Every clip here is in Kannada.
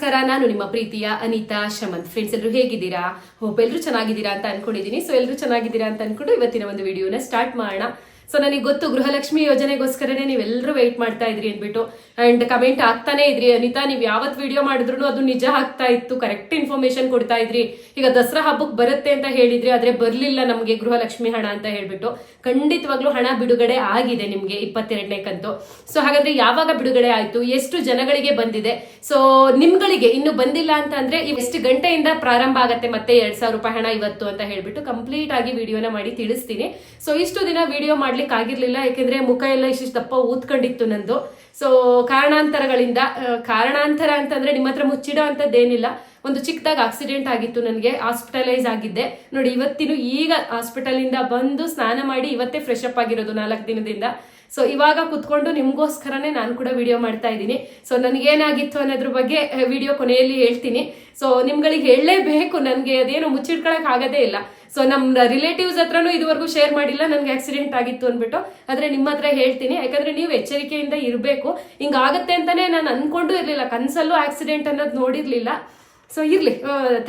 ನಮಸ್ಕಾರ, ನಾನು ನಿಮ್ಮ ಪ್ರೀತಿಯ ಅನಿತಾ ಶಮಂತ್. ಫ್ರೆಂಡ್ಸ್, ಎಲ್ಲರೂ ಹೇಗಿದ್ದೀರಾ? ಹೋಪ್ ಎಲ್ಲರೂ ಚೆನ್ನಾಗಿದ್ದೀರಾ ಅಂತ ಅನ್ಕೊಂಡಿದ್ದೀನಿ. ಸೊ ಎಲ್ಲರೂ ಚೆನ್ನಾಗಿದ್ದೀರಾ ಅಂತ ಅನ್ಕೊಂಡು ಇವತ್ತಿನ ಒಂದು ವಿಡಿಯೋನ ಸ್ಟಾರ್ಟ್ ಮಾಡೋಣ. ಸೊ ನನಗೆ ಗೊತ್ತು, ಗೃಹಲಕ್ಷ್ಮಿ ಯೋಜನೆಗೋಸ್ಕರನೇ ನೀವೆಲ್ಲರೂ ವೆಯ್ಟ್ ಮಾಡ್ತಾ ಇದ್ರಿ ಅಂದ್ಬಿಟ್ಟು, ಅಂಡ್ ಕಮೆಂಟ್ ಆಗ್ತಾನೆ ಇದ್ರಿ. ಅನಿತಾ, ನೀವು ಯಾವತ್ ವಿಡಿಯೋ ಮಾಡಿದ್ರು ಅದು ನಿಜ ಆಗ್ತಾ ಇತ್ತು, ಕರೆಕ್ಟ್ ಇನ್ಫಾರ್ಮೇಶನ್ ಕೊಡ್ತಾ ಇದ್ರಿ. ಈಗ ದಸರಾ ಹಬ್ಬಕ್ಕೆ ಬರುತ್ತೆ ಅಂತ ಹೇಳಿದ್ರಿ, ಆದ್ರೆ ಬರ್ಲಿಲ್ಲ ನಮಗೆ ಗೃಹಲಕ್ಷ್ಮಿ ಹಣ ಅಂತ ಹೇಳ್ಬಿಟ್ಟು. ಖಂಡಿತವಾಗ್ಲೂ ಹಣ ಬಿಡುಗಡೆ ಆಗಿದೆ ನಿಮ್ಗೆ 22ನೇ ಕಂತು. ಸೊ ಹಾಗಾದ್ರೆ ಯಾವಾಗ ಬಿಡುಗಡೆ ಆಯ್ತು, ಎಷ್ಟು ಜನಗಳಿಗೆ ಬಂದಿದೆ? ಸೊ ನಿಮ್ಗಳಿಗೆ ಇನ್ನು ಬಂದಿಲ್ಲ ಅಂತ ಅಂದ್ರೆ ಎಷ್ಟು ಗಂಟೆಯಿಂದ ಪ್ರಾರಂಭ ಆಗತ್ತೆ ಮತ್ತೆ 2,000 ರೂಪಾಯಿ ಹಣ ಇವತ್ತು ಅಂತ ಹೇಳ್ಬಿಟ್ಟು ಕಂಪ್ಲೀಟ್ ಆಗಿ ವಿಡಿಯೋನ ಮಾಡಿ ತಿಳಿಸ್ತೀನಿ. ಸೊ ಇಷ್ಟು ದಿನ ವಿಡಿಯೋ ಮಾಡ್ಲಿಕ್ಕೆ ಆಗಿರ್ಲಿಲ್ಲ, ಯಾಕೆಂದ್ರೆ ಮುಖ ಎಲ್ಲ ಇಷ್ಟು ದಪ್ಪ ಊದ್ಕೊಂಡಿತ್ತು ನಂದು. ಸೊ ಕಾರಣಾಂತರ ಅಂತಂದ್ರೆ ನಿಮ್ಮ ಹತ್ರ ಮುಚ್ಚಿಡೋ ಅಂತದ್ದೇನಿಲ್ಲ. ಒಂದು ಚಿಕ್ಕದಾಗಿ ಆಕ್ಸಿಡೆಂಟ್ ಆಗಿತ್ತು, ನನಗೆ ಹಾಸ್ಪಿಟಲೈಸ್ ಆಗಿದ್ದೆ ನೋಡಿ. ಈಗ ಹಾಸ್ಪಿಟಲ್ ಇಂದ ಬಂದು ಸ್ನಾನ ಮಾಡಿ ಇವತ್ತೇ ಫ್ರೆಶ್ ಅಪ್ ಆಗಿರೋದು 4 ದಿನದಿಂದ. ಸೊ ಇವಾಗ ಕುತ್ಕೊಂಡು ನಿಮ್ಗೋಸ್ಕರನೇ ನಾನು ಕೂಡ ವಿಡಿಯೋ ಮಾಡ್ತಾ ಇದ್ದೀನಿ. ಸೊ ನನಗೇನಾಗಿತ್ತು ಅನ್ನೋದ್ರ ಬಗ್ಗೆ ವಿಡಿಯೋ ಕೊನೆಯಲ್ಲಿ ಹೇಳ್ತೀನಿ. ಸೊ ನಿಮ್ಗಳಿಗೆ ಹೇಳಲೇಬೇಕು, ನನಗೆ ಅದೇನು ಮುಚ್ಚಿಡ್ಕೊಳಕ್ ಆಗದೇ ಇಲ್ಲ. ಸೊ ನಮ್ಮ ರಿಲೇಟಿವ್ಸ್ ಹತ್ರನೂ ಇದುವರೆಗೂ ಶೇರ್ ಮಾಡಿಲ್ಲ ನನಗೆ ಆಕ್ಸಿಡೆಂಟ್ ಆಗಿತ್ತು ಅಂದ್ಬಿಟ್ಟು. ಆದ್ರೆ ನಿಮ್ಮ ಹತ್ರ ಹೇಳ್ತೀನಿ, ಯಾಕಂದ್ರೆ ನೀವು ಎಚ್ಚರಿಕೆಯಿಂದ ಇರಬೇಕು. ಹಿಂಗಾಗತ್ತೆ ಅಂತಾನೆ ನಾನು ಅನ್ಕೊಂಡು ಇರ್ಲಿಲ್ಲ, ಕನ್ಸಲ್ಲೂ ಆಕ್ಸಿಡೆಂಟ್ ಅನ್ನೋದು ನೋಡಿರ್ಲಿಲ್ಲ. ಸೊ ಇರ್ಲಿ,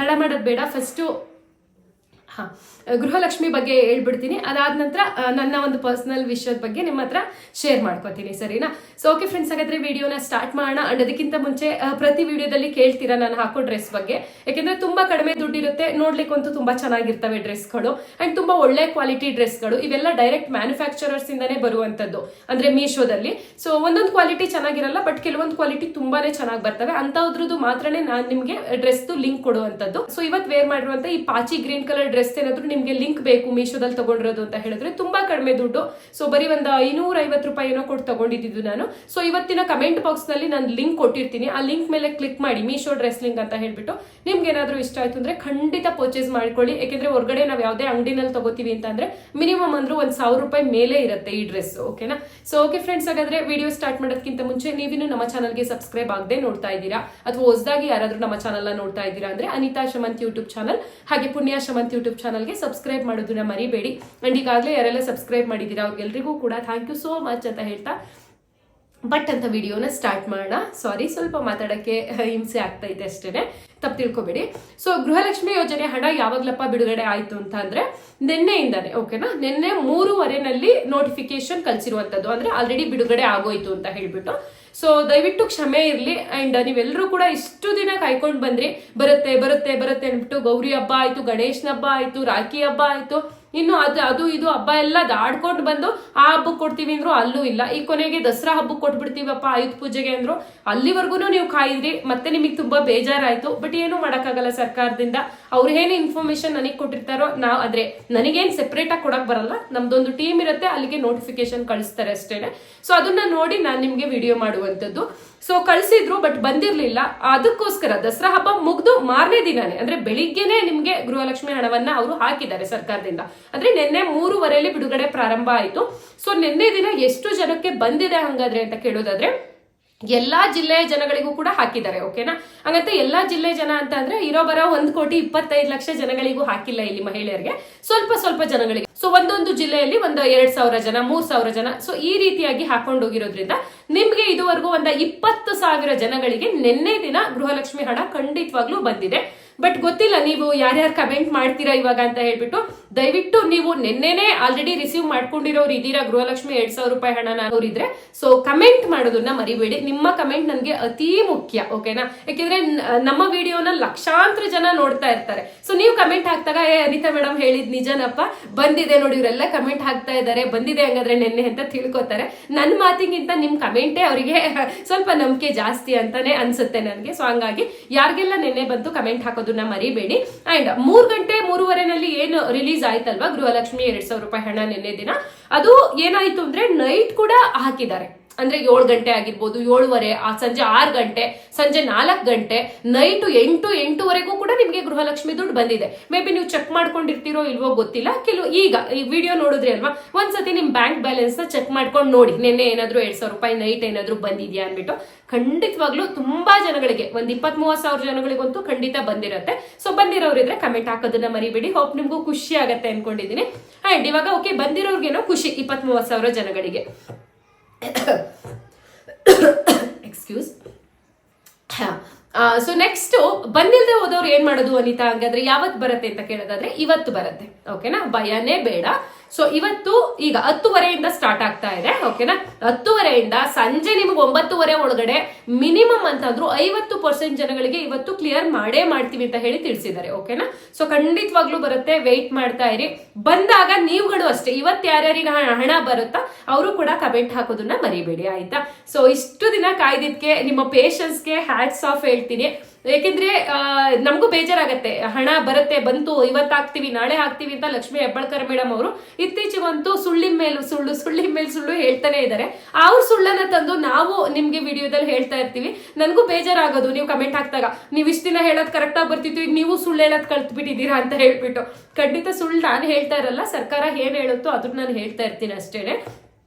ತಡ ಮಾಡೋದು ಬೇಡ. ಫಸ್ಟು ಗೃಹಲಕ್ಷ್ಮಿ ಬಗ್ಗೆ ಹೇಳ್ಬಿಡ್ತೀನಿ. ಅದಾದ ನಂತರ ನನ್ನ ಒಂದು ಪರ್ಸನಲ್ ವಿಷಯದ ಬಗ್ಗೆ ನಿಮ್ಮ ಹತ್ರ ಶೇರ್ ಮಾಡ್ಕೋತೀನಿ, ಸರಿನಾ? ಸೊ ಓಕೆ ಫ್ರೆಂಡ್ಸ್, ಹಾಗಾದ್ರೆ ವಿಡಿಯೋನ ಸ್ಟಾರ್ಟ್ ಮಾಡೋಣ. ಅಂಡ್ ಅದಕ್ಕಿಂತ ಮುಂಚೆ ಪ್ರತಿ ವಿಡಿಯೋದಲ್ಲಿ ಕೇಳ್ತೀರಾ ನಾನು ಹಾಕೋ ಡ್ರೆಸ್ ಬಗ್ಗೆ, ಯಾಕೆಂದ್ರೆ ತುಂಬಾ ಕಡಿಮೆ ದುಡ್ಡಿರುತ್ತೆ, ನೋಡ್ಲಿಕ್ಕಂತೂ ತುಂಬಾ ಚೆನ್ನಾಗಿರ್ತವೆ ಡ್ರೆಸ್ಗಳು. ಅಂಡ್ ತುಂಬಾ ಒಳ್ಳೆ ಕ್ವಾಲಿಟಿ ಡ್ರೆಸ್ಗಳು. ಇವೆಲ್ಲ ಡೈರೆಕ್ಟ್ ಮ್ಯಾನುಫ್ಯಾಕ್ಚರರ್ಸ್ ಇಂದಾನೇ ಬರುವಂತದ್ದು, ಅಂದ್ರೆ ಮೀಶೋದಲ್ಲಿ. ಸೊ ಒಂದೊಂದು ಕ್ವಾಲಿಟಿ ಚೆನ್ನಾಗಿರಲ್ಲ, ಬಟ್ ಕೆಲವೊಂದು ಕ್ವಾಲಿಟಿ ತುಂಬಾನೇ ಚೆನ್ನಾಗಿ ಬರ್ತವೆ. ಅಂತದ್ರದ್ದು ಮಾತ್ರನೇ ನಾನು ನಿಮ್ಗೆ ಡ್ರೆಸ್ ಲಿಂಕ್ ಕೊಡುವಂತದ್ದು. ಸೊ ಇವತ್ತು ವೇರ್ ಮಾಡಿರುವಂತ ಈ ಪಾಚಿ ಗ್ರೀನ್ ಕಲರ್ ಡ್ರೆಸ್ ಏನಾದ್ರು ನಿಮ್ಗೆ ಲಿಂಕ್ ಬೇಕು ಮೀಶೋದಲ್ಲಿ ತಗೊಂಡಿರೋದು ಅಂತ ಹೇಳಿದ್ರೆ ತುಂಬಾ ಕಡಿಮೆ ದುಡ್ಡು. ಸೊ ಬರೀ ಒಂದು 550 ರೂಪಾಯಿ ಏನೋ ಕೊಟ್ಟು ತಗೊಂಡಿದ್ದು ನಾನು. ಸೊ ಇವತ್ತಿನ ಕಮೆಂಟ್ ಬಾಕ್ಸ್ ನಲ್ಲಿ ನಾನು ಲಿಂಕ್ ಕೊಟ್ಟಿರ್ತೀನಿ, ಆ ಲಿಂಕ್ ಮೇಲೆ ಕ್ಲಿಕ್ ಮಾಡಿ ಮೀಶೋ ಡ್ರೆಸ್ ಲಿಂಕ್ ಅಂತ ಹೇಳ್ಬಿಟ್ಟು ನಿಮ್ಗೆ ಏನಾದ್ರು ಇಷ್ಟ ಆಯ್ತು ಅಂದ್ರೆ ಖಂಡಿತ ಪರ್ಚೇಸ್ ಮಾಡ್ಕೊಳ್ಳಿ. ಯಾಕೆಂದ್ರೆ ಹೊರಗಡೆ ನಾವು ಯಾವುದೇ ಅಂಗಡಿನಲ್ಲಿ ತಗೋತೀವಿ ಅಂತ ಅಂದ್ರೆ ಮಿನಿಮಮ್ ಅಂದ್ರೂ 1,000 ರೂಪಾಯಿ ಮೇಲೆ ಇರುತ್ತೆ ಈ ಡ್ರೆಸ್. ಓಕೆನಾ? ಸೊ ಓಕೆ ಫ್ರೆಂಡ್ಸ್, ಹಾಗಾದ್ರೆ ವಿಡಿಯೋ ಸ್ಟಾರ್ಟ್ ಮಾಡೋದಕ್ಕಿಂತ ಮುಂಚೆ ನೀವಿನ್ನು ನಮ್ಮ ಚಾನಲ್ಗೆ ಸಬ್ಸ್ಕ್ರೈಬ್ ಆಗದೆ ನೋಡ್ತಾ ಇದ್ದೀರಾ ಅಥವಾ ಹೊಸದಾಗಿ ಯಾರಾದ್ರೂ ನಮ್ಮ ಚಾನಲ್ ನೋಡ್ತಾ ಇದ್ದೀರಾ ಅಂದ್ರೆ ಅನಿತಾ ಶಮಂತ್ ಯೂಟ್ಯೂಬ್ ಚಾನಲ್ ಹಾಗೆ ಪುಣ್ಯ ಶಮಂತ್ ಯೂಟ್ಯೂಬ್ ಚಾನಲ್ಗೆ ಸಬ್ಸ್ಕ್ರೈಬ್ ಮಾಡೋದನ್ನ ಮರಿಬೇಡಿ. ಅಂಡ್ ಈಗಾಗಲೇ ಯಾರೆಲ್ಲ ಸಬ್ಸ್ಕ್ರೈಬ್ ಮಾಡಿದ್ದೀರಾ ಅವ್ರಿಗೆಲ್ರಿಗೂ ಕೂಡ ಥ್ಯಾಂಕ್ ಯು ಸೋ ಮಚ್ ಅಂತ ಹೇಳ್ತಾ ಬಟ್ ಅಂತ ವಿಡಿಯೋನ ಸ್ಟಾರ್ಟ್ ಮಾಡೋಣ. ಸಾರಿ, ಸ್ವಲ್ಪ ಮಾತಾಡಕ್ಕೆ ಹಿಂಸೆ ಆಗ್ತಾ ಇದೆ ಅಷ್ಟೇನೆ, ತಪ್ಪು ತಿಳ್ಕೊಬೇಡಿ. ಸೊ ಗೃಹಲಕ್ಷ್ಮಿ ಯೋಜನೆ ಹಣ ಯಾವಾಗ್ಲಪ್ಪ ಬಿಡುಗಡೆ ಆಯ್ತು ಅಂತ ಅಂದ್ರೆ ನಿನ್ನೆಯಿಂದಾನೆ. ಓಕೆನಾ? ನಿನ್ನೆ 3:15ನಲ್ಲಿ ನೋಟಿಫಿಕೇಶನ್ ಕಳ್ಸಿರುವಂತದ್ದು, ಅಂದ್ರೆ ಆಲ್ರೆಡಿ ಬಿಡುಗಡೆ ಆಗೋಯ್ತು ಅಂತ ಹೇಳ್ಬಿಟ್ಟು. ಸೊ ದಯವಿಟ್ಟು ಕ್ಷಮೆ ಇರ್ಲಿ. ಅಂಡ್ ನೀವೆಲ್ಲರೂ ಕೂಡ ಇಷ್ಟು ದಿನ ಕಾಯ್ಕೊಂಡು ಬಂದ್ರಿ, ಬರುತ್ತೆ ಬರುತ್ತೆ ಬರುತ್ತೆ ಅಂದ್ಬಿಟ್ಟು. ಗೌರಿ ಹಬ್ಬ ಆಯ್ತು, ಗಣೇಶನ ಹಬ್ಬ ಆಯ್ತು, ರಾಖಿ ಹಬ್ಬ ಆಯ್ತು, ಇನ್ನು ಅದು ಇದು ಹಬ್ಬ ಎಲ್ಲ ದಾಡ್ಕೊಂಡು ಬಂದು ಆ ಹಬ್ಬಕ್ಕೆ ಕೊಡ್ತೀವಿ ಅಂದ್ರು ಅಲ್ಲೂ ಇಲ್ಲ. ಈ ಕೊನೆಗೆ ದಸರಾ ಹಬ್ಬಕ್ಕೆ ಕೊಟ್ಬಿಡ್ತೀವಪ್ಪ ಆಯುಧ ಪೂಜೆಗೆ ಅಂದ್ರು, ಅಲ್ಲಿವರೆಗೂ ನೀವು ಕಾಯಿದ್ರಿ. ಮತ್ತೆ ನಿಮಗೆ ತುಂಬಾ ಬೇಜಾರಾಯ್ತು. ಬಟ್ ಏನು ಮಾಡಕ್ಕಾಗಲ್ಲ, ಸರ್ಕಾರದಿಂದ ಅವ್ರು ಏನು ಇನ್ಫಾರ್ಮೇಶನ್ ನನಗೆ ಕೊಟ್ಟಿರ್ತಾರೋ ಆದ್ರೆ ನನಗೇನ್ ಸೆಪರೇಟ್ ಆಗಿ ಕೊಡಕ್ ಬರಲ್ಲ. ನಮ್ದೊಂದು ಟೀಮ್ ಇರುತ್ತೆ, ಅಲ್ಲಿಗೆ ನೋಟಿಫಿಕೇಶನ್ ಕಳಿಸ್ತಾರೆ ಅಷ್ಟೇನೆ. ಸೊ ಅದನ್ನ ನೋಡಿ ನಾನು ನಿಮ್ಗೆ ವಿಡಿಯೋ ಮಾಡುವಂತದ್ದು. ಸೊ ಕಳ್ಸಿದ್ರು, ಬಟ್ ಬಂದಿರ್ಲಿಲ್ಲ. ಅದಕ್ಕೋಸ್ಕರ ದಸರಾ ಹಬ್ಬ ಮುಗ್ದು ಮಾರನೇ ದಿನಾನೇ ಅಂದ್ರೆ ಬೆಳಿಗ್ಗೆನೆ ನಿಮ್ಗೆ ಗೃಹಲಕ್ಷ್ಮಿ ಹಣವನ್ನ ಅವರು ಹಾಕಿದ್ದಾರೆ ಸರ್ಕಾರದಿಂದ. ಅಂದ್ರೆ ನಿನ್ನೆ 3:15 ಬಿಡುಗಡೆ ಪ್ರಾರಂಭ ಆಯ್ತು. ಸೊ ನಿನ್ನೆ ದಿನ ಎಷ್ಟು ಜನಕ್ಕೆ ಬಂದಿದೆ ಹಂಗಾದ್ರೆ ಅಂತ ಕೇಳೋದಾದ್ರೆ ಎಲ್ಲಾ ಜಿಲ್ಲೆಯ ಜನಗಳಿಗೂ ಕೂಡ ಹಾಕಿದ್ದಾರೆ. ಓಕೆನಾ? ಹಂಗಂತ ಎಲ್ಲಾ ಜಿಲ್ಲೆ ಜನ ಅಂತ ಅಂದ್ರೆ ಇರೋ ಬರೋ 1,25,00,000 ಜನಗಳಿಗೂ ಹಾಕಿಲ್ಲ ಇಲ್ಲಿ ಮಹಿಳೆಯರಿಗೆ, ಸ್ವಲ್ಪ ಜನಗಳಿಗೆ. ಸೊ ಒಂದೊಂದು ಜಿಲ್ಲೆಯಲ್ಲಿ 2,000 ಜನ, 3,000 ಜನ, ಸೊ ಈ ರೀತಿಯಾಗಿ ಹಾಕೊಂಡು ಹೋಗಿರೋದ್ರಿಂದ ನಿಮ್ಗೆ ಇದುವರೆಗೂ 20,000 ಜನಗಳಿಗೆ ನಿನ್ನೆ ದಿನ ಗೃಹಲಕ್ಷ್ಮಿ ಹಣ ಖಂಡಿತವಾಗ್ಲೂ ಬಂದಿದೆ. ಬಟ್ ಗೊತ್ತಿಲ್ಲ ನೀವು ಯಾರ್ಯಾರು ಕಮೆಂಟ್ ಮಾಡ್ತೀರಾ ಇವಾಗ ಅಂತ ಹೇಳ್ಬಿಟ್ಟು. ದಯವಿಟ್ಟು ನೀವು ನಿನ್ನೆನೆ ಆಲ್ರೆಡಿ ರಿಸೀವ್ ಮಾಡ್ಕೊಂಡಿರೋರು ಇದೀರಾ ಗೃಹಲಕ್ಷ್ಮಿ 2,000 ರೂಪಾಯಿ ಹಣ ನೋಡಿದ್ರೆ, ಸೊ ಕಮೆಂಟ್ ಮಾಡೋದನ್ನ ಮರಿಬೇಡಿ. ನಿಮ್ಮ ಕಮೆಂಟ್ ನನ್ಗೆ ಅತಿ ಮುಖ್ಯ. ಓಕೆನಾ? ಯಾಕೆಂದ್ರೆ ನಮ್ಮ ವಿಡಿಯೋನ ಲಕ್ಷಾಂತರ ಜನ ನೋಡ್ತಾ ಇರ್ತಾರೆ. ಸೊ ನೀವು ಕಮೆಂಟ್ ಹಾಕ್ತಾಗ ಅನಿತಾ ಮೇಡಮ್ ಹೇಳಿದ್ ನಿಜನಪ್ಪ, ಬಂದಿದೆ ನೋಡಿ, ಇವರೆಲ್ಲ ಕಮೆಂಟ್ ಹಾಕ್ತಾ ಇದ್ದಾರೆ, ಬಂದಿದೆ ಹಂಗಾದ್ರೆ ನಿನ್ನೆ ಅಂತ ತಿಳ್ಕೊತಾರೆ. ನನ್ನ ಮಾತಿಗಿಂತ ನಿಮ್ ಕಮೆಂಟೇ ಅವರಿಗೆ ಸ್ವಲ್ಪ ನಂಬಿಕೆ ಜಾಸ್ತಿ ಅಂತಾನೆ ಅನ್ಸುತ್ತೆ ನನ್ಗೆ. ಸೊ ಹಂಗಾಗಿ ಯಾರಿಗೆಲ್ಲ ನಿನ್ನೆ ಬಂತು ಕಮೆಂಟ್ ಹಾಕೋದನ್ನ ಮರಿಬೇಡಿ. ಅಂಡ್ 3:15ನಲ್ಲಿ ಏನು ರಿಲೀಸ್ ಆಯ್ತಲ್ವಾ ಗೃಹಲಕ್ಷ್ಮಿ 2,000 ರೂಪಾಯಿ ಹಣ ನಿನ್ನೆ ದಿನ, ಅದು ಏನಾಯ್ತು ಅಂದ್ರೆ ನೈಟ್ ಕೂಡ ಹಾಕಿದ್ದಾರೆ. ಅಂದ್ರೆ 7 ಗಂಟೆ ಆಗಿರ್ಬೋದು, 7:30, ಸಂಜೆ 6 ಗಂಟೆ, ಸಂಜೆ 4 ಗಂಟೆ, ನೈಟ್ 8:00-8:00ವರೆಗೂ ಕೂಡ ನಿಮ್ಗೆ ಗೃಹಲಕ್ಷ್ಮಿ ದುಡ್ಡು ಬಂದಿದೆ. ಮೇ ಬಿ ನೀವು ಚೆಕ್ ಮಾಡ್ಕೊಂಡಿರ್ತೀರೋ ಇಲ್ವೋ ಗೊತ್ತಿಲ್ಲ. ಈಗ ಈ ವಿಡಿಯೋ ನೋಡಿದ್ರಿ ಅಲ್ವಾ, ಒಂದ್ಸತಿ ನಿಮ್ ಬ್ಯಾಂಕ್ ಬ್ಯಾಲೆನ್ಸ್ ನ ಚೆಕ್ ಮಾಡ್ಕೊಂಡು ನೋಡಿ, ನಿನ್ನೆ ಏನಾದ್ರು 2,000 ರೂಪಾಯಿ ನೈಟ್ ಏನಾದ್ರು ಬಂದಿದ್ಯಾ ಅನ್ಬಿಟ್ಟು. ಖಂಡಿತವಾಗ್ಲೂ ತುಂಬಾ ಜನಗಳಿಗೆ, 20,000-30,000 ಜನಗಳಿಗಂತೂ ಖಂಡಿತ ಬಂದಿರತ್ತೆ. ಸೊ ಬಂದಿರೋರಿದ್ರೆ ಕಮೆಂಟ್ ಹಾಕೋದನ್ನ ಮರಿಬೇಡಿ. ಹೋಪ್ ನಿಮ್ಗೂ ಖುಷಿ ಆಗತ್ತೆ ಅನ್ಕೊಂಡಿದೀನಿ. ಅಂಡ್ ಇವಾಗ ಓಕೆ, ಬಂದಿರೋರ್ಗೇನೋ ಖುಷಿ 20,000-30,000 ಜನಗಳಿಗೆ. ಎಕ್ಸ್ಕ್ಯೂಸ್. ಸೊ ನೆಕ್ಸ್ಟ್ ಬಂದಿಲ್ದೆ ಹೋದವ್ರು ಏನ್ ಮಾಡೋದು ಅನಿತಾ, ಹಂಗಾದ್ರೆ ಯಾವತ್ ಬರುತ್ತೆ ಅಂತ ಕೇಳೋದಾದ್ರೆ ಇವತ್ತು ಬರುತ್ತೆ. ಓಕೆನಾ, ಭಯನೇ ಬೇಡ. ಸೊ ಇವತ್ತು ಈಗ 10:30 ಸ್ಟಾರ್ಟ್ ಆಗ್ತಾ ಇದೆ. ಓಕೆನಾ, 10:30 ಸಂಜೆ ನಿಮ್ಗೆ 9:30 ಒಳಗಡೆ ಮಿನಿಮಮ್ ಅಂತಂದ್ರು 50% ಜನಗಳಿಗೆ ಇವತ್ತು ಕ್ಲಿಯರ್ ಮಾಡೇ ಮಾಡ್ತೀವಿ ಅಂತ ಹೇಳಿ ತಿಳಿಸಿದ್ದಾರೆ. ಓಕೆನಾ, ಸೊ ಖಂಡಿತವಾಗ್ಲೂ ಬರುತ್ತೆ, ವೆಯ್ಟ್ ಮಾಡ್ತಾ ಇರಿ. ಬಂದಾಗ ನೀವುಗಳು ಅಷ್ಟೇ ಇವತ್ತು ಯಾರ್ಯಾರಿಗೆ ಹಣ ಬರುತ್ತಾ ಅವರು ಕೂಡ ಕಮೆಂಟ್ ಹಾಕೋದನ್ನ ಮರಿಬೇಡಿ, ಆಯ್ತಾ. ಸೊ ಇಷ್ಟು ದಿನ ಕಾಯ್ದಿದ್ಕೆ ನಿಮ್ಮ ಪೇಷನ್ಸ್ಗೆ ಹ್ಯಾಟ್ಸ್ ಆಫ್ ಹೇಳ್ತೀನಿ. ಯಾಕೆಂದ್ರೆ ನಮಗೂ ಬೇಜಾರಾಗತ್ತೆ, ಹಣ ಬರುತ್ತೆ, ಬಂತು, ಇವತ್ತು ಹಾಕ್ತಿವಿ ನಾಳೆ ಹಾಕ್ತಿವಿ ಅಂತ ಲಕ್ಷ್ಮೀ ಹೆಬ್ಬಾಳ್ಕರ್ ಮೇಡಮ್ ಅವರು ಇತ್ತೀಚೆಗಂತೂ ಸುಳ್ಳಿನ ಮೇಲೆ ಸುಳ್ಳು ಹೇಳ್ತಾನೆ ಇದ್ದಾರೆ. ಅವ್ರ ಸುಳ್ಳನ್ನ ತಂದು ನಾವು ನಿಮ್ಗೆ ವಿಡಿಯೋದಲ್ಲಿ ಹೇಳ್ತಾ ಇರ್ತೀವಿ. ನನಗೂ ಬೇಜಾರಾಗೋದು ನೀವು ಕಮೆಂಟ್ ಹಾಕ್ದಾಗ, ನೀವು ಇಷ್ಟು ದಿನ ಹೇಳೋದು ಕರೆಕ್ಟಾಗಿ ಬರ್ತಿತ್ತು, ಈಗ ನೀವು ಸುಳ್ಳು ಹೇಳೋದು ಕಲ್ತ್ಬಿಟ್ಟಿದ್ದೀರಾ ಅಂತ ಹೇಳ್ಬಿಟ್ಟು. ಖಂಡಿತ ಸುಳ್ಳು ನಾನು ಹೇಳ್ತಾ ಇರಲ್ಲ, ಸರ್ಕಾರ ಏನ್ ಹೇಳುತ್ತೋ ಅದನ್ನ ನಾನು ಹೇಳ್ತಾ ಇರ್ತೀನಿ ಅಷ್ಟೇನೆ.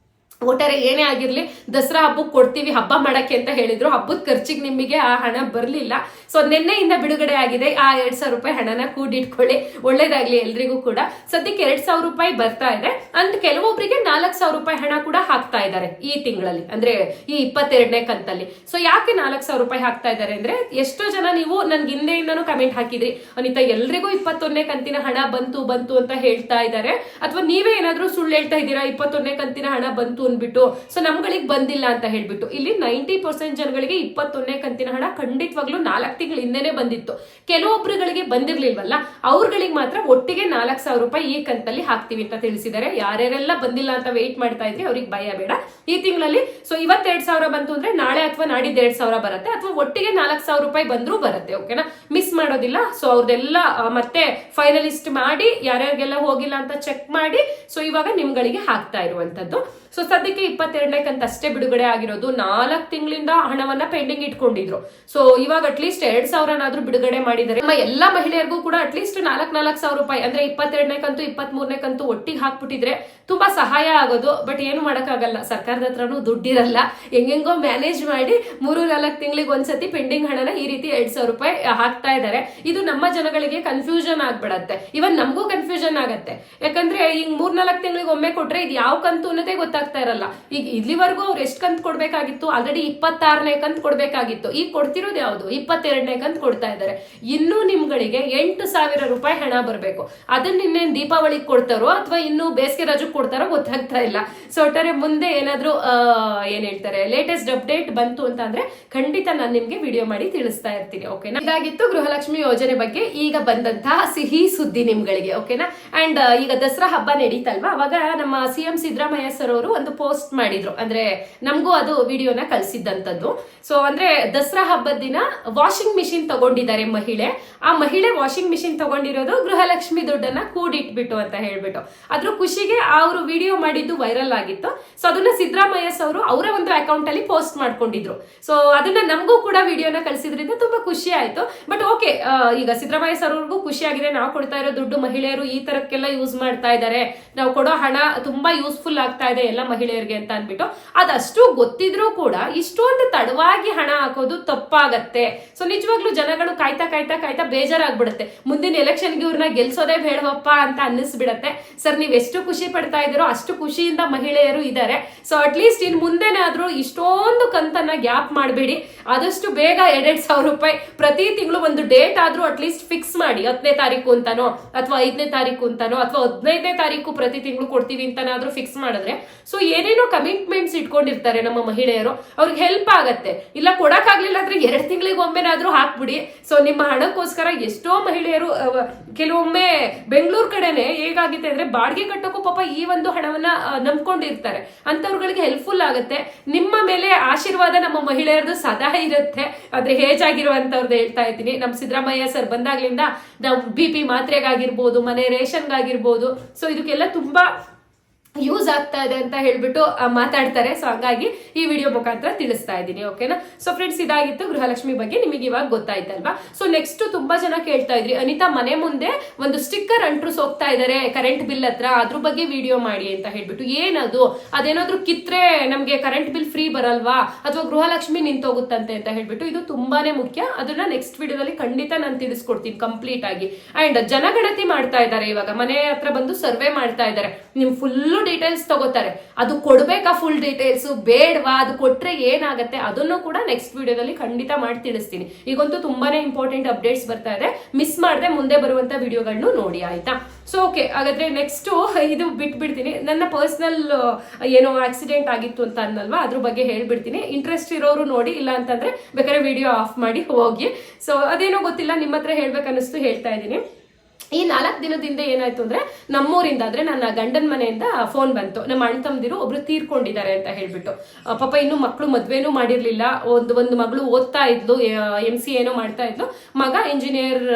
ಒಟ್ಟಾರೆ ಏನೇ ಆಗಿರ್ಲಿ ದಸರಾ ಹಬ್ಬಕ್ಕೆ ಕೊಡ್ತೀವಿ ಹಬ್ಬ ಮಾಡಕ್ಕೆ ಅಂತ ಹೇಳಿದ್ರು. ಹಬ್ಬದ ಖರ್ಚಿಗೆ ನಿಮಗೆ ಆ ಹಣ ಬರಲಿಲ್ಲ. ಸೊ ನಿನ್ನೆಯಿಂದ ಬಿಡುಗಡೆ ಆಗಿದೆ. ಆ 2,000 ರೂಪಾಯಿ ಹಣನ ಕೂಡಿಟ್ಕೊಳ್ಳಿ, ಒಳ್ಳೇದಾಗ್ಲಿ ಎಲ್ರಿಗೂ ಕೂಡ. ಸದ್ಯಕ್ಕೆ 2,000 ರೂಪಾಯಿ ಬರ್ತಾ ಇದೆ. ಅಂಡ್ ಕೆಲವೊಬ್ಬರಿಗೆ 4,000 ರೂಪಾಯಿ ಹಣ ಕೂಡ ಹಾಕ್ತಾ ಇದ್ದಾರೆ ಈ ತಿಂಗಳಲ್ಲಿ, ಅಂದ್ರೆ ಈ 22ನೇ ಕಂತಲ್ಲಿ. ಸೊ ಯಾಕೆ 4,000 ರೂಪಾಯಿ ಹಾಕ್ತಾ ಇದ್ದಾರೆ ಅಂದ್ರೆ, ಎಷ್ಟೋ ಜನ ನೀವು ನನ್ಗೆ ಹಿಂದೆಯಿಂದನೂ ಕಮೆಂಟ್ ಹಾಕಿದ್ರಿ, ಅನಿತಾ ಎಲ್ರಿಗೂ 21ನೇ ಕಂತಿನ ಹಣ ಬಂತು ಅಂತ ಹೇಳ್ತಾ ಇದ್ದಾರೆ, ಅಥವಾ ನೀವೇ ಏನಾದ್ರೂ ಸುಳ್ಳು ಹೇಳ್ತಾ ಇದ್ದೀರಾ 21ನೇ ಕಂತಿನ ಹಣ ಬಂತು ಅಂದ್ಬಿಟ್ಟು, ಸೊ ನಮ್ಗಳಿಗೆ ಬಂದಿಲ್ಲ ಅಂತ ಹೇಳ್ಬಿಟ್ಟು. ಇಲ್ಲಿ 90% ಜನಗಳಿಗೆ 21ನೇ ಕಂತಿನ ಹಣ ಖಂಡಿತವಾಗ್ಲೂ 4 ತಿಂಗಳ ಹಿಂದೆನೆ ಬಂದಿತ್ತು. ಕೆಲವೊಬ್ಬರುಗಳಿಗೆ ಬಂದಿರ್ಲಿಲ್ವಲ್ಲ, ಅವ್ರಗಳಿಗೆ ಮಾತ್ರ ಒಟ್ಟಿಗೆ 4,000 ರೂಪಾಯಿ ಈ ಕಂತಲ್ಲಿ ಹಾಕ್ತಿವಿ ಅಂತ ತಿಳಿಸಿದ್ದಾರೆ. ಯಾರ್ಯಾರೆಲ್ಲ ಬಂದಿಲ್ಲ ಅಂತ ವೇಟ್ ಮಾಡ್ತಾ ಇದ್ರಿ ಅವ್ರಿಗೆ ಭಯ ಬೇಡ, ಈ ತಿಂಗಳಲ್ಲಿ. ಸೊ ಇವತ್ತು 2,000 ಬಂತು ಅಂದ್ರೆ ನಾಳೆ ಅಥವಾ ನಾಡಿದ್ದು 2,000 ಬರುತ್ತೆ, ಅಥವಾ ಒಟ್ಟಿಗೆ 4,000 ರೂಪಾಯಿ ಬಂದ್ರೂ ಬರುತ್ತೆ. ಓಕೆನಾ, ಮಿಸ್ ಮಾಡೋದಿಲ್ಲ. ಸೊ ಅವ್ರದೆಲ್ಲ ಮತ್ತೆ ಫೈನಲಿಸ್ಟ್ ಮಾಡಿ ಯಾರ್ಯಾರಿಗೆಲ್ಲ ಹೋಗಿಲ್ಲ ಅಂತ ಚೆಕ್ ಮಾಡಿ ಸೊ ಇವಾಗ ನಿಮ್ಗಳಿಗೆ ಹಾಕ್ತಾ ಇರುವಂತದ್ದು. ಸೊ ಸದ್ಯಕ್ಕೆ 22ನೇ ಕಂತ ಅಷ್ಟೇ ಬಿಡುಗಡೆ ಆಗಿರೋದು. 4 ತಿಂಗಳಿಂದ ಹಣವನ್ನ ಪೆಂಡಿಂಗ್ ಇಟ್ಕೊಂಡಿದ್ರು. ಸೊ ಇವಾಗ ಅಟ್ಲೀಸ್ಟ್ 2,000ನಾದ್ರೂ ಬಿಡುಗಡೆ ಮಾಡಿದ್ದಾರೆ. ನಮ್ಮ ಎಲ್ಲಾ ಮಹಿಳೆಯರಿಗೂ ಕೂಡ ಅಟ್ಲೀಸ್ಟ್ 4,000 ರೂಪಾಯಿ ಅಂದ್ರೆ 22ನೇ ಕಂತು 23ನೇ ಕಂತು ಒಟ್ಟಿಗೆ ಹಾಕ್ಬಿಟ್ಟಿದ್ರೆ ತುಂಬಾ ಸಹಾಯ ಆಗೋದು. ಬಟ್ ಏನು ಮಾಡಕ್ಕಾಗಲ್ಲ, ಸರ್ಕಾರದ ಹತ್ರನೂ ದುಡ್ಡಿರಲ್ಲ, ಹೆಂಗೆಂಗೋ ಮ್ಯಾನೇಜ್ ಮಾಡಿ 3-4 ತಿಂಗಳಿಗೆ ಒಂದ್ಸತಿ ಪೆಂಡಿಂಗ್ ಹಣನ ಈ ರೀತಿ 2,000 ರೂಪಾಯಿ ಹಾಕ್ತಾ ಇದ್ದಾರೆ. ಇದು ನಮ್ಮ ಜನಗಳಿಗೆ ಕನ್ಫ್ಯೂಷನ್ ಆಗ್ಬಿಡತ್ತೆ, ಇವನ್ ನಮಗೂ ಕನ್ಫ್ಯೂಷನ್ ಆಗತ್ತೆ. ಯಾಕಂದ್ರೆ ಈಗ 3-4 ತಿಂಗಳಿಗೆ ಒಮ್ಮೆ ಕೊಟ್ರೆ ಇದು ಯಾವ ಕಂತು ಅನ್ನೋದೇ ಗೊತ್ತಾಗ್ತಾ ಇರಲ್ಲ. ಈಗ ಇಲ್ಲಿವರೆಗೂ ಅವ್ರು ಎಷ್ಟು ಕಂತು ಕೊಡ್ಬೇಕಾಗಿತ್ತು, ಆಲ್ರೆಡಿ 26ನೇ ಕಂತು ಕೊಡ್ಬೇಕಾಗಿತ್ತು, ಈಗ ಕೊಡ್ತಿರೋದು ಯಾವುದು 22ನೇ ಕಂತು ಕೊಡ್ತಾ ಇದ್ದಾರೆ. ಇನ್ನೂ ನಿಮ್ಗಳಿಗೆ 8,000 ರೂಪಾಯಿ ಹಣ ಬರಬೇಕು. ಅದನ್ನ ಇನ್ನೇನು ದೀಪಾವಳಿಗೆ ಕೊಡ್ತಾರೋ ಅಥವಾ ಇನ್ನು ಬೇಸಿಗೆ ರಜಕ್ಕೆ ಕೊಡ್ತಾರೋ ಗೊತ್ತಾಗ್ತಾ ಇಲ್ಲ. ಸೊ ಒಟ್ಟಾರೆ ಮುಂದೆ ಏನಾದ್ರೂ ಏನ್ ಹೇಳ್ತಾರೆ ಲೇಟೆಸ್ಟ್ ಅಪ್ಡೇಟ್ ಬಂತು ಅಂತ ಅಂದ್ರೆ ಖಂಡಿತ ನಾನು ನಿಮ್ಗೆ ವಿಡಿಯೋ ಮಾಡಿ ತಿಳಿಸ್ತಾ ಇರ್ತೀನಿ. ಓಕೆನಾ, ಇದಾಗಿತ್ತು ಗೃಹಲಕ್ಷ್ಮಿ ಯೋಜನೆ ಬಗ್ಗೆ ಈಗ ಬಂದಂತಹ ಸಿಹಿ ಸುದ್ದಿ ನಿಮ್ಗಳಿಗೆ. ಓಕೆನಾ, ಅಂಡ್ ಈಗ ದಸರಾ ಹಬ್ಬ ನಡೀತಲ್ವಾ, ಅವಾಗ ನಮ್ಮ CM ಸಿದ್ದರಾಮಯ್ಯ ಸರ್ ಅವರು ಒಂದು ಪೋಸ್ಟ್ ಮಾಡಿದ್ರು, ಅಂದ್ರೆ ನಮಗೂ ಅದು ವಿಡಿಯೋನ ಕಳ್ಸಿದ್ದಂಥದ್ದು. ಸೊ ಅಂದ್ರೆ ದಸರಾ ಹಬ್ಬದ ದಿನ ವಾಷಿಂಗ್ ಮಿಷಿನ್ ತಗೊಂಡಿದ್ದಾರೆ ಮಹಿಳೆ. ಆ ಮಹಿಳೆ ವಾಷಿಂಗ್ ಮಿಷಿನ್ ತಗೊಂಡಿರೋದು ಗೃಹಲಕ್ಷ್ಮಿ ದುಡ್ಡನ್ನ ಕೂಡಿಟ್ಬಿಟ್ಟು ಅಂತ ಹೇಳ್ಬಿಟ್ಟು, ಅದ್ರ ಖುಷಿಗೆ ಅವರು ವಿಡಿಯೋ ಮಾಡಿದ್ದು ವೈರಲ್ ಆಗಿತ್ತು. ಸೊ ಅದನ್ನ ಸಿದ್ದರಾಮಯ್ಯ ಅವರು ಅವರ ಒಂದು ಅಕೌಂಟ್ ಅಲ್ಲಿ ಪೋಸ್ಟ್ ಮಾಡ್ಕೊಂಡಿದ್ರು. ಸೊ ಅದನ್ನ ನಮಗೂ ಕೂಡ ವಿಡಿಯೋನ ಕಳಿಸಿದ್ರಿಂದ ತುಂಬಾ ಖುಷಿ ಆಯ್ತು. ಬಟ್ ಓಕೆ, ಈಗ ಸಿದ್ದರಾಮಯ್ಯ ಸರ್ ಅವ್ರಿಗೂ ಖುಷಿ ಆಗಿದೆ, ನಾವು ಕೊಡ್ತಾ ಇರೋ ದುಡ್ಡು ಮಹಿಳೆಯರು ಈ ತರಕ್ಕೆಲ್ಲ ಯೂಸ್ ಮಾಡ್ತಾ ಇದ್ದಾರೆ, ನಾವು ಕೊಡೋ ಹಣ ತುಂಬಾ ಯೂಸ್ಫುಲ್ ಆಗ್ತಾ ಇದೆ ಎಲ್ಲ ಮಹಿಳೆಯರಿಗೆ ಅಂತ ಅನ್ಬಿಟ್ಟು. ಅದಷ್ಟು ಗೊತ್ತಿದ್ರೂ ಕೂಡ ಇಷ್ಟೊಂದು ತಡವಾಗಿ ಹಣ ಹಾಕೋದು ತಪ್ಪಾಗತ್ತೆ. ಸೊ ನಿಜವಾಗ್ಲೂ ಜನಗಳು ಕಾಯ್ತಾ ಕಾಯ್ತಾ ಕಾಯ್ತಾ ಬೇಜಾರಾಗ್ಬಿಡುತ್ತೆ. ಮುಂದಿನ ಎಲೆಕ್ಷನ್ಗೆ ಇವ್ರನ್ನ ಗೆಲ್ಸೋದೇ ಬೇಡವಪ್ಪ ಅಂತ ಅನ್ನಿಸ್ಬಿಡತ್ತೆ. ಸರ್ ನೀವ್ ಎಷ್ಟು ಖುಷಿ ಪಡ್ತಾ ಇದ್ದೀರೋ ಅಷ್ಟು ಖುಷಿಯಿಂದ ಮಹಿಳೆಯರು ಇದ್ದಾರೆ. ಸೊ ಅಟ್ಲೀಸ್ಟ್ ಇನ್ ಮುಂದೆನಾದ್ರೂ ಇಷ್ಟೊಂದು ಕಂತನ್ನ ಗ್ಯಾಪ್ ಮಾಡಬೇಡಿ, ಆದಷ್ಟು ಬೇಗ 2,000 ರೂಪಾಯಿ ಪ್ರತಿ ತಿಂಗಳು ಒಂದು ಡೇಟ್ ಆದ್ರೂ ಅಟ್ಲೀಸ್ಟ್ ಫಿಕ್ಸ್ ಮಾಡಿ. 10ನೇ ತಾರೀಕು ಅಂತಾನೋ ಅಥವಾ 5ನೇ ತಾರೀಕು ಅಂತಾನೋ ಅಥವಾ 15ನೇ ತಾರೀಕು ಪ್ರತಿ ತಿಂಗಳು ಕೊಡ್ತೀವಿ ಅಂತನಾದ್ರೂ ಫಿಕ್ಸ್ ಮಾಡಿದ್ರೆ ಸೊ ಏನೇನೋ ಕಮಿಟ್ಮೆಂಟ್ಸ್ ಇಟ್ಕೊಂಡಿರ್ತಾರೆ ನಮ್ಮ ಮಹಿಳೆಯರು, ಅವ್ರಿಗೆ ಹೆಲ್ಪ್ ಆಗತ್ತೆ. ಇಲ್ಲ ಕೊಡಕ್ಕಾಗ್ಲಿಲ್ಲ ಅಂದ್ರೆ 2 ತಿಂಗಳಿಗೆ ಒಮ್ಮೆನಾದ್ರೂ ಹಾಕ್ಬಿಡಿ. ಸೊ ನಿಮ್ಮ ಹಣಕ್ಕೋಸ್ಕರ ಎಷ್ಟೋ ಮಹಿಳೆಯರು ಕೆಲವೊಮ್ಮೆ ಬೆಂಗಳೂರು ಕಡೆನೆ ಹೇಗಾಗಿದೆ ಅಂದ್ರೆ ಬಾಡಿಗೆ ಕಟ್ಟೋಕ್ಕೂ ಪಾಪ ಈ ಒಂದು ಹಣವನ್ನ ನಂಬ್ಕೊಂಡಿರ್ತಾರೆ. ಅಂತವ್ರುಗಳಿಗೆ ಹೆಲ್ಪ್ಫುಲ್ ಆಗುತ್ತೆ. ನಿಮ್ಮ ಮೇಲೆ ಆಶೀರ್ವಾದ ನಮ್ಮ ಮಹಿಳೆಯರದು ಸದಾ ಇರುತ್ತೆ. ಆದ್ರೆ ಏಜ್ ಆಗಿರುವಂತವ್ರದ್ದು ಹೇಳ್ತಾ ಇದ್ದೀನಿ. ನಮ್ಮ ಸಿದ್ದರಾಮಯ್ಯ ಸರ್ ಬಂದಾಗ್ಲಿಂದ ನಾವು BP ಮಾತ್ರೆಗಾಗಿರ್ಬೋದು, ಮನೆ ರೇಷನ್ಗಾಗಿರ್ಬೋದು, ಸೊ ಇದಕ್ಕೆಲ್ಲ ತುಂಬಾ ಯೂಸ್ ಆಗ್ತಾ ಇದೆ ಅಂತ ಹೇಳ್ಬಿಟ್ಟು ಮಾತಾಡ್ತಾರೆ. ಸೊ ಹಾಗಾಗಿ ಈ ವಿಡಿಯೋ ಮುಖಾಂತರ ತಿಳಿಸ್ತಾ ಇದ್ದೀನಿ. ಓಕೆನಾ, ಸೊ ಫ್ರೆಂಡ್ಸ್ ಇದಾಗಿತ್ತು ಗೃಹಲಕ್ಷ್ಮಿ ಬಗ್ಗೆ, ನಿಮಗೆ ಇವಾಗ ಗೊತ್ತಾಯ್ತಲ್ವಾ. ಸೊ ನೆಕ್ಸ್ಟ್ ತುಂಬಾ ಜನ ಕೇಳ್ತಾ ಇದ್ರಿ, ಅನಿತಾ ಮನೆ ಮುಂದೆ ಒಂದು ಸ್ಟಿಕ್ಕರ್ ಅಂಟ್ರಸ್ ಹೋಗ್ತಾ ಇದಾರೆ ಕರೆಂಟ್ ಬಿಲ್ ಹತ್ರ, ಅದ್ರ ಬಗ್ಗೆ ವಿಡಿಯೋ ಮಾಡಿ ಅಂತ ಹೇಳ್ಬಿಟ್ಟು. ಏನದು, ಅದೇನಾದ್ರೂ ಕಿತ್ರೆ ನಮ್ಗೆ ಕರೆಂಟ್ ಬಿಲ್ ಫ್ರೀ ಬರಲ್ವಾ ಅಥವಾ ಗೃಹಲಕ್ಷ್ಮಿ ನಿಂತೋಗುತ್ತಂತೆ ಅಂತ ಹೇಳ್ಬಿಟ್ಟು. ಇದು ತುಂಬಾನೇ ಮುಖ್ಯ, ಅದನ್ನ ನೆಕ್ಸ್ಟ್ ವಿಡಿಯೋದಲ್ಲಿ ಖಂಡಿತ ನಾನು ತಿಳಿಸ್ಕೊಡ್ತೀನಿ ಕಂಪ್ಲೀಟ್ ಆಗಿ. ಅಂಡ್ ಜನಗಣತಿ ಮಾಡ್ತಾ ಇದ್ದಾರೆ, ಇವಾಗ ಮನೆ ಹತ್ರ ಬಂದು ಸರ್ವೆ ಮಾಡ್ತಾ ಇದ್ದಾರೆ. ನಿಮ್ ಫುಲ್ ಡೀಟೇಲ್ಸ್ ತಗೋತಾರೆ. ಅದು ಕೊಡ್ಬೇಕಾ ಫುಲ್ ಡೀಟೇಲ್ಸ್, ಬೇಡವಾ, ಅದು ಕೊಟ್ರೆ ಏನಾಗತ್ತೆ ಅದನ್ನು ಕೂಡ ನೆಕ್ಸ್ಟ್ ವಿಡಿಯೋದಲ್ಲಿ ಖಂಡಿತ ಮಾಡಿ ತಿಳಿಸ್ತೀನಿ. ಈಗಂತೂ ತುಂಬಾನೇ ಇಂಪಾರ್ಟೆಂಟ್ ಅಪ್ಡೇಟ್ಸ್ ಬರ್ತಾ ಇದೆ, ಮಿಸ್ ಮಾಡದೆ ಮುಂದೆ ಬರುವಂತ ವಿಡಿಯೋಗಳನ್ನು ನೋಡಿ, ಆಯ್ತಾ. ಸೊ ಓಕೆ, ಹಾಗಾದ್ರೆ ನೆಕ್ಸ್ಟ್ ಇದು ಬಿಟ್ಬಿಡ್ತೀನಿ. ನನ್ನ ಪರ್ಸನಲ್ ಏನೋ ಆಕ್ಸಿಡೆಂಟ್ ಆಗಿತ್ತು ಅಂತ ಅನ್ನಲ್ವಾ, ಅದ್ರ ಬಗ್ಗೆ ಹೇಳ್ಬಿಡ್ತೀನಿ. ಇಂಟ್ರೆಸ್ಟ್ ಇರೋರು ನೋಡಿ, ಇಲ್ಲ ಅಂತಂದ್ರೆ ಬೇಕಾದ್ರೆ ವಿಡಿಯೋ ಆಫ್ ಮಾಡಿ ಹೋಗಿ. ಸೊ ಅದೇನೋ ಗೊತ್ತಿಲ್ಲ, ನಿಮ್ಮ ಹತ್ರ ಹೇಳ್ಬೇಕನ್ನಿಸ್ತು ಹೇಳ್ತಾ ಇದ್ದೀನಿ. ಈ 4 ದಿನದಿಂದ ಏನಾಯ್ತು ಅಂದ್ರೆ, ನಮ್ಮೂರಿಂದ ಅಂದ್ರೆ ನನ್ನ ಗಂಡನ ಮನೆಯಿಂದ ಫೋನ್ ಬಂತು, ನಮ್ಮ ಅಣ್ಣ ತಮ್ಮದಿರು ಒಬ್ರು ತೀರ್ಕೊಂಡಿದ್ದಾರೆ ಅಂತ ಹೇಳ್ಬಿಟ್ಟು. ಪಾಪ ಇನ್ನು ಮಕ್ಕಳು ಮದ್ವೆನೂ ಮಾಡಿರ್ಲಿಲ್ಲ, ಒಂದು ಮಗಳು ಓದ್ತಾ ಇದ್ಲು, MC ಏನೋ ಮಾಡ್ತಾ ಇದ್ಲು, ಮಗ ಇಂಜಿನಿಯರ್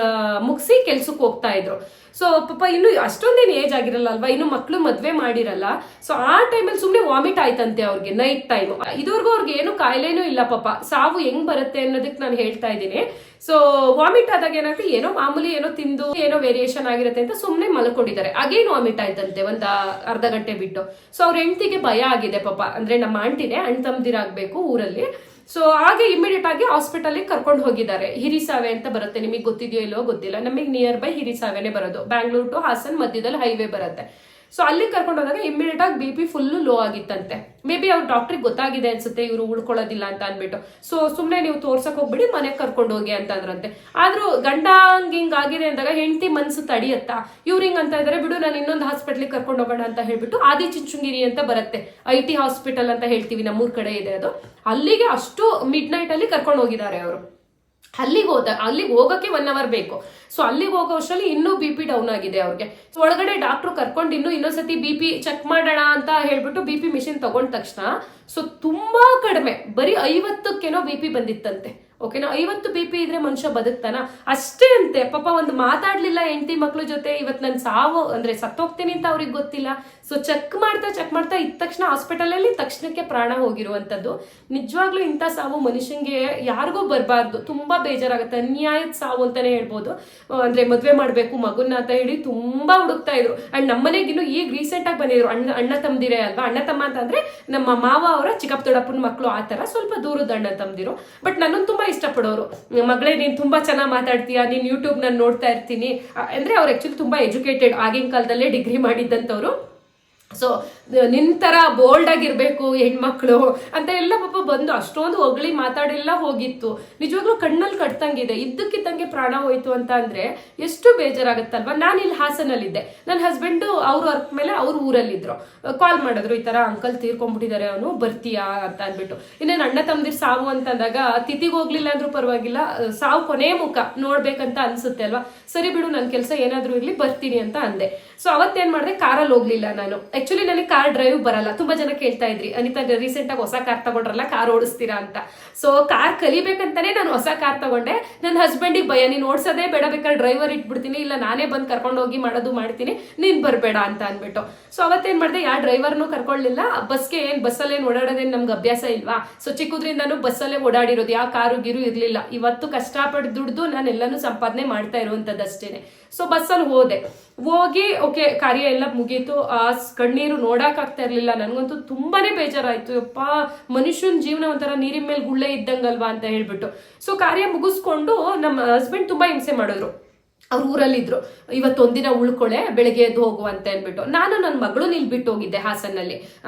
ಮುಗಿಸಿ ಕೆಲ್ಸಕ್ಕೆ ಹೋಗ್ತಾ ಇದ್ರು. ಸೊ ಪಾಪ ಇನ್ನು ಅಷ್ಟೊಂದೇನು ಏಜ್ ಆಗಿರಲ್ಲ ಅಲ್ವಾ, ಇನ್ನು ಮಕ್ಳು ಮದ್ವೆ ಮಾಡಿರಲ್ಲ. ಸೊ ಆ ಟೈಮಲ್ಲಿ ಸುಮ್ನೆ ವಾಮಿಟ್ ಆಯ್ತಂತೆ ಅವ್ರಿಗೆ, ನೈಟ್ ಟೈಮ್. ಇದುವರೆಗೂ ಅವ್ರಿಗೆ ಏನು ಕಾಯಿಲೆನೂ ಇಲ್ಲ. ಪಾಪ ಸಾವು ಹೆಂಗ್ ಬರುತ್ತೆ ಅನ್ನೋದಕ್ಕೆ ನಾನು ಹೇಳ್ತಾ ಇದ್ದೀನಿ. ಸೊ ವಾಮಿಟ್ ಆದಾಗ ಏನಾಗುತ್ತೆ, ಏನೋ ಮಾಮೂಲಿ ಏನೋ ತಿಂದು ಏನೋ ವೇರಿಯೇಷನ್ ಆಗಿರುತ್ತೆ ಅಂತ ಸುಮ್ನೆ ಮಲ್ಕೊಂಡಿದ್ದಾರೆ. ಅಗೇನ್ ವಾಮಿಟ್ ಆಯ್ತಂತೆ ಒಂದ್ ಅರ್ಧ ಗಂಟೆ ಬಿಟ್ಟು. ಸೊ ಅವ್ರ ಹೆಂಡತಿಗೆ ಭಯ ಆಗಿದೆ ಪಾಪ, ಅಂದ್ರೆ ನಮ್ಮ ಆಂಟಿನೇ, ಅಣ್ಣ ತಮ್ಮದಿರಾಗ್ಬೇಕು ಊರಲ್ಲಿ. ಸೊ ಹಾಗೆ ಇಮಿಡಿಯೇಟ್ ಆಗಿ ಹಾಸ್ಪಿಟಲ್ ಕರ್ಕೊಂಡು ಹೋಗಿದ್ದಾರೆ. ಹಿರಿಸಾವೆ ಅಂತ ಬರುತ್ತೆ, ನಿಮಗೆ ಗೊತ್ತಿದೆಯೋ ಇಲ್ಲೋ ಗೊತ್ತಿಲ್ಲ, ನಮಗೆ ನಿಯರ್ ಬೈ ಹಿರಿಸಾವೆನೆ ಬರೋದು, ಬ್ಯಾಂಗ್ಳೂರ್ ಟು ಹಾಸನ್ ಮಧ್ಯದಲ್ಲಿ ಹೈವೇ ಬರುತ್ತೆ. ಸೊ ಅಲ್ಲಿ ಕರ್ಕೊಂಡು ಹೋದಾಗ ಇಮಿಡಿಯೇಟ್ ಆಗಿ BP ಫುಲ್ ಲೋ ಆಗಿತ್ತಂತೆ. ಮೇ ಬಿ ಅವ್ರ ಡಾಕ್ಟ್ರಿಗೆ ಗೊತ್ತಾಗಿದೆ ಅನ್ಸುತ್ತೆ ಇವರು ಉಳ್ಕೊಳ್ಳೋದಿಲ್ಲ ಅಂತ ಅನ್ಬಿಟ್ಟು. ಸೊ ಸುಮ್ನೆ ನೀವು ತೋರ್ಸಕ್ ಹೋಗ್ಬಿಡಿ, ಮನೆಗೆ ಕರ್ಕೊಂಡು ಹೋಗಿ ಅಂತ ಅಂದ್ರಂತೆ. ಆದ್ರೂ ಗಂಡ ಹಿಂಗ್ ಆಗಿದೆ ಅಂದಾಗ ಹೆಂಡತಿ ಮನ್ಸು ತಡಿಯತ್ತಾ, ಇವ್ರು ಹಿಂಗ್ ಅಂತ ಇದಾರೆ, ಬಿಡು ನಾನು ಇನ್ನೊಂದು ಹಾಸ್ಪಿಟ್ಲಿಗೆ ಕರ್ಕೊಂಡು ಹೋಗೋಣ ಅಂತ ಹೇಳ್ಬಿಟ್ಟು ಆದಿಚುಂಚನಗಿರಿ ಅಂತ ಬರುತ್ತೆ, IT ಹಾಸ್ಪಿಟಲ್ ಅಂತ ಹೇಳ್ತೀವಿ, ನಮ್ಮೂರ್ ಕಡೆ ಇದೆ ಅದು. ಅಲ್ಲಿಗೆ ಅಷ್ಟು ಮಿಡ್ ನೈಟ್ ಅಲ್ಲಿ ಕರ್ಕೊಂಡು ಹೋಗಿದ್ದಾರೆ ಅವರು. ಅಲ್ಲಿಗೆ ಹೋಗಕ್ಕೆ 1 hour ಬೇಕು. ಸೊ ಅಲ್ಲಿಗೆ ಹೋಗೋ ಅಷ್ಟರಲ್ಲಿ ಇನ್ನೂ BP ಡೌನ್ ಆಗಿದೆ ಅವ್ರಿಗೆ. ಒಳಗಡೆ ಡಾಕ್ಟ್ರು ಕರ್ಕೊಂಡು ಇನ್ನೊಂದ್ಸತಿ BP ಚೆಕ್ ಮಾಡೋಣ ಅಂತ ಹೇಳ್ಬಿಟ್ಟು BP ಮಿಷಿನ್ ತಗೊಂಡ ತಕ್ಷಣ ಸೊ ತುಂಬಾ ಕಡಿಮೆ, ಬರೀ 50ಕ್ಕೇನೋ BP ಬಂದಿತ್ತಂತೆ. ಓಕೆನಾ, 50 BP ಇದ್ರೆ ಮನುಷ್ಯ ಬದುಕ್ತಾನ? ಅಷ್ಟೇ ಅಂತೆ. ಪಾಪ ಒಂದು ಮಾತಾಡ್ಲಿಲ್ಲ ಹೆಂಡತಿ ಮಕ್ಳು ಜೊತೆ, ಇವತ್ತು ನನ್ ಸಾವು ಅಂದ್ರೆ ಸತ್ತೋಗ್ತೀನಿ ಅಂತ ಅವ್ರಿಗೆ ಗೊತ್ತಿಲ್ಲ. ಸೊ ಚೆಕ್ ಮಾಡ್ತಾ ಇದ್ದ ತಕ್ಷಣ ಹಾಸ್ಪಿಟಲ್ ಅಲ್ಲಿ ತಕ್ಷಣಕ್ಕೆ ಪ್ರಾಣ ಹೋಗಿರುವಂತದ್ದು. ನಿಜವಾಗ್ಲೂ ಇಂಥ ಸಾವು ಮನುಷ್ಯಂಗೆ ಯಾರಿಗೂ ಬರಬಾರ್ದು, ತುಂಬಾ ಬೇಜಾರಾಗುತ್ತೆ, ಅನ್ಯಾಯದ ಸಾವು ಅಂತಾನೆ ಹೇಳ್ಬೋದು. ಅಂದ್ರೆ ಮದ್ವೆ ಮಾಡ್ಬೇಕು ಮಗುನ ಅಂತ ಹೇಳಿ ತುಂಬಾ ಹುಡುಕ್ತಾ ಇದ್ರು. ಅಂಡ್ ನಮ್ಮನೆಗಿನ್ನು ಈಗ ರೀಸೆಂಟ್ ಆಗಿ ಬಂದಿದ್ರು, ಅಣ್ಣ ತಮ್ಮದಿರೇ ಅಲ್ವಾ. ಅಣ್ಣ ತಮ್ಮ ಅಂತಂದ್ರೆ ನಮ್ಮ ಮಾವ ಅವರ ಚಿಕ್ಕಪ್ಪ ದೊಡ್ಡಪ್ಪನ ಮಕ್ಕಳು, ಆತರ ಸ್ವಲ್ಪ ದೂರದ ಅಣ್ಣ ತಮ್ಮದಿರು. ಬಟ್ ನನ್ನನ್ನು ತುಂಬಾ ಇಷ್ಟಪಡೋರು. ಮಗಳೇ ನೀನ್ ತುಂಬಾ ಚೆನ್ನಾಗಿ ಮಾತಾಡ್ತೀಯಾ, ನೀನ್ ಯೂಟ್ಯೂಬ್ ನಾನು ನೋಡ್ತಾ ಇರ್ತೀನಿ ಅಂದ್ರೆ. ಅವ್ರು ಆಕ್ಚುಲಿ ತುಂಬಾ ಎಜುಕೇಟೆಡ್, ಆಗಿನ ಕಾಲದಲ್ಲೇ ಡಿಗ್ರಿ ಮಾಡಿದ್ದಂಥವ್ರು. ಸೊ ನಿಂತರ ಬೋಲ್ಡ್ ಆಗಿರ್ಬೇಕು ಹೆಣ್ಮಕ್ಳು ಅಂತ ಎಲ್ಲ ಪಾಪ ಬಂದು ಅಷ್ಟೊಂದು ಹೊಗಳಿ ಮಾತಾಡೆಲ್ಲ ಹೋಗಿತ್ತು. ನಿಜವಾಗ್ಲೂ ಕಣ್ಣಲ್ಲಿ ಕಟ್ತಂಗಿದೆ. ಇದ್ದಕ್ಕಿದ್ದಂಗೆ ಪ್ರಾಣ ಹೋಯ್ತು ಅಂತ ಅಂದ್ರೆ ಎಷ್ಟು ಬೇಜಾರಾಗತ್ತಲ್ವಾ. ನಾನು ಇಲ್ಲಿ ಹಾಸನಲ್ಲಿದ್ದೆ, ನನ್ನ ಹಸ್ಬೆಂಡ್ ಅವ್ರ ವರ್ಕ್ ಮೇಲೆ ಅವ್ರ ಊರಲ್ಲಿದ್ರು. ಕಾಲ್ ಮಾಡಿದ್ರು, ಈ ತರ ಅಂಕಲ್ ತೀರ್ಕೊಂಡ್ಬಿಟ್ಟಿದ್ದಾರೆ, ಅವನು ಬರ್ತೀಯಾ ಅಂತ ಅಂದ್ಬಿಟ್ಟು. ಇನ್ನೇನು ಅಣ್ಣ ತಮ್ಮದಿರ್ ಸಾವು ಅಂತಂದಾಗ ತಿಥಿಗೆ ಹೋಗ್ಲಿಲ್ಲ ಅಂದ್ರೂ ಪರವಾಗಿಲ್ಲ, ಸಾವು ಕೊನೆ ಮುಖ ನೋಡ್ಬೇಕಂತ ಅನ್ಸುತ್ತೆ ಅಲ್ವಾ. ಸರಿ ಬಿಡು, ನನ್ನ ಕೆಲಸ ಏನಾದ್ರೂ ಇರ್ಲಿ, ಬರ್ತೀನಿ ಅಂತ ಅಂದೆ. ಸೊ ಅವತ್ತೇನ್ ಮಾಡಿದೆ, ಕಾರಲ್ಲಿ ಹೋಗ್ಲಿಲ್ಲ ನಾನು. ಆಕ್ಚುಲಿ ನನಗೆ ಕಾರ್ ಡ್ರೈವ್ ಬರಲ್ಲ. ತುಂಬಾ ಜನ ಕೇಳ್ತಾ ಇದ್ರಿ, ಅನಿತಾ ರೀಸೆಂಟ್ ಆಗಿ ಹೊಸ ಕಾರ್ ತಗೊಂಡ್ರಲ್ಲ, ಕಾರ್ ಓಡಿಸ್ತೀರಾ ಅಂತ. ಸೊ ಕಾರ್ ಕಲಿಬೇಕಂತಾನೆ ನಾನು ಹೊಸ ಕಾರ್ ತಗೊಂಡೆ. ನನ್ನ ಹಸ್ಬೆಂಡಿಗೆ ಭಯ, ನೀನ್ ಓಡಿಸೋದೇ ಬೇಡ, ಬೇಕಾದ್ರೆ ಡ್ರೈವರ್ ಇಟ್ಬಿಡ್ತೀನಿ, ಇಲ್ಲ ನಾನೇ ಬಂದು ಕರ್ಕೊಂಡು ಹೋಗಿ ಮಾಡೋದು ಮಾಡ್ತೀನಿ, ನೀನ್ ಬರ್ಬೇಡ ಅಂತ ಅನ್ಬಿಟ್ಟು. ಸೊ ಅವತ್ತೇನ್ ಮಾಡಿದೆ, ಯಾವ ಡ್ರೈವರ್ನು ಕರ್ಕೊಳ್ಳಿಲ್ಲ. ಬಸ್ಸಲ್ಲೇನು ಓಡಾಡೋದೇನು ನಮ್ಗೆ ಅಭ್ಯಾಸ ಇಲ್ವಾ. ಸೊ ಚಿಕ್ಕದ್ರಿಂದಾನು ಬಸ್ಸಲ್ಲೇ ಓಡಾಡಿರೋದು, ಯಾವ ಕಾರು ಗೀರು ಇರ್ಲಿಲ್ಲ. ಇವತ್ತು ಕಷ್ಟಪಟ್ಟು ದುಡ್ದು ನಾನು ಎಲ್ಲಾನು ಸಂಪಾದನೆ ಮಾಡ್ತಾ ಇರುವಂತದ್ದು ಅಷ್ಟೇನೆ. ಸೊ ಬಸ್ಸಲ್ಲಿ ಹೋಗಿ ಓಕೆ, ಕಾರ್ಯ ಎಲ್ಲ ಮುಗೀತು. ಆ ಕಣ್ಣೀರು ನೋಡಕ್ ಆಗ್ತಾ ಇರ್ಲಿಲ್ಲ. ನನ್ಗಂತೂ ತುಂಬಾನೇ ಬೇಜಾರಾಯ್ತು. ಯಪ್ಪ, ಮನುಷ್ಯನ ಜೀವನ ಒಂಥರ ನೀರಿನ ಮೇಲೆ ಗುಳ್ಳೆ ಇದ್ದಂಗಲ್ವಾ ಅಂತ ಹೇಳ್ಬಿಟ್ಟು. ಸೊ ಕಾರ್ಯ ಮುಗಿಸ್ಕೊಂಡು ನಮ್ಮ ಹಸ್ಬೆಂಡ್ ತುಂಬಾ ಹಿಂಸೆ ಮಾಡಿದ್ರು. ಅವ್ರ ಊರಲ್ಲಿದ್ರು, ಇವತ್ತೊಂದಿನ ಉಳ್ಕೊಳೆ, ಬೆಳಗ್ಗೆ ಎದ್ದು ಹೋಗು ಅಂತ ಅಂದ್ಬಿಟ್ಟು. ನಾನು ನನ್ನ ಮಗಳು ನಿಲ್ಬಿಟ್ಟು ಹೋಗಿದ್ದೆ ಹಾಸನಲ್ಲಿ.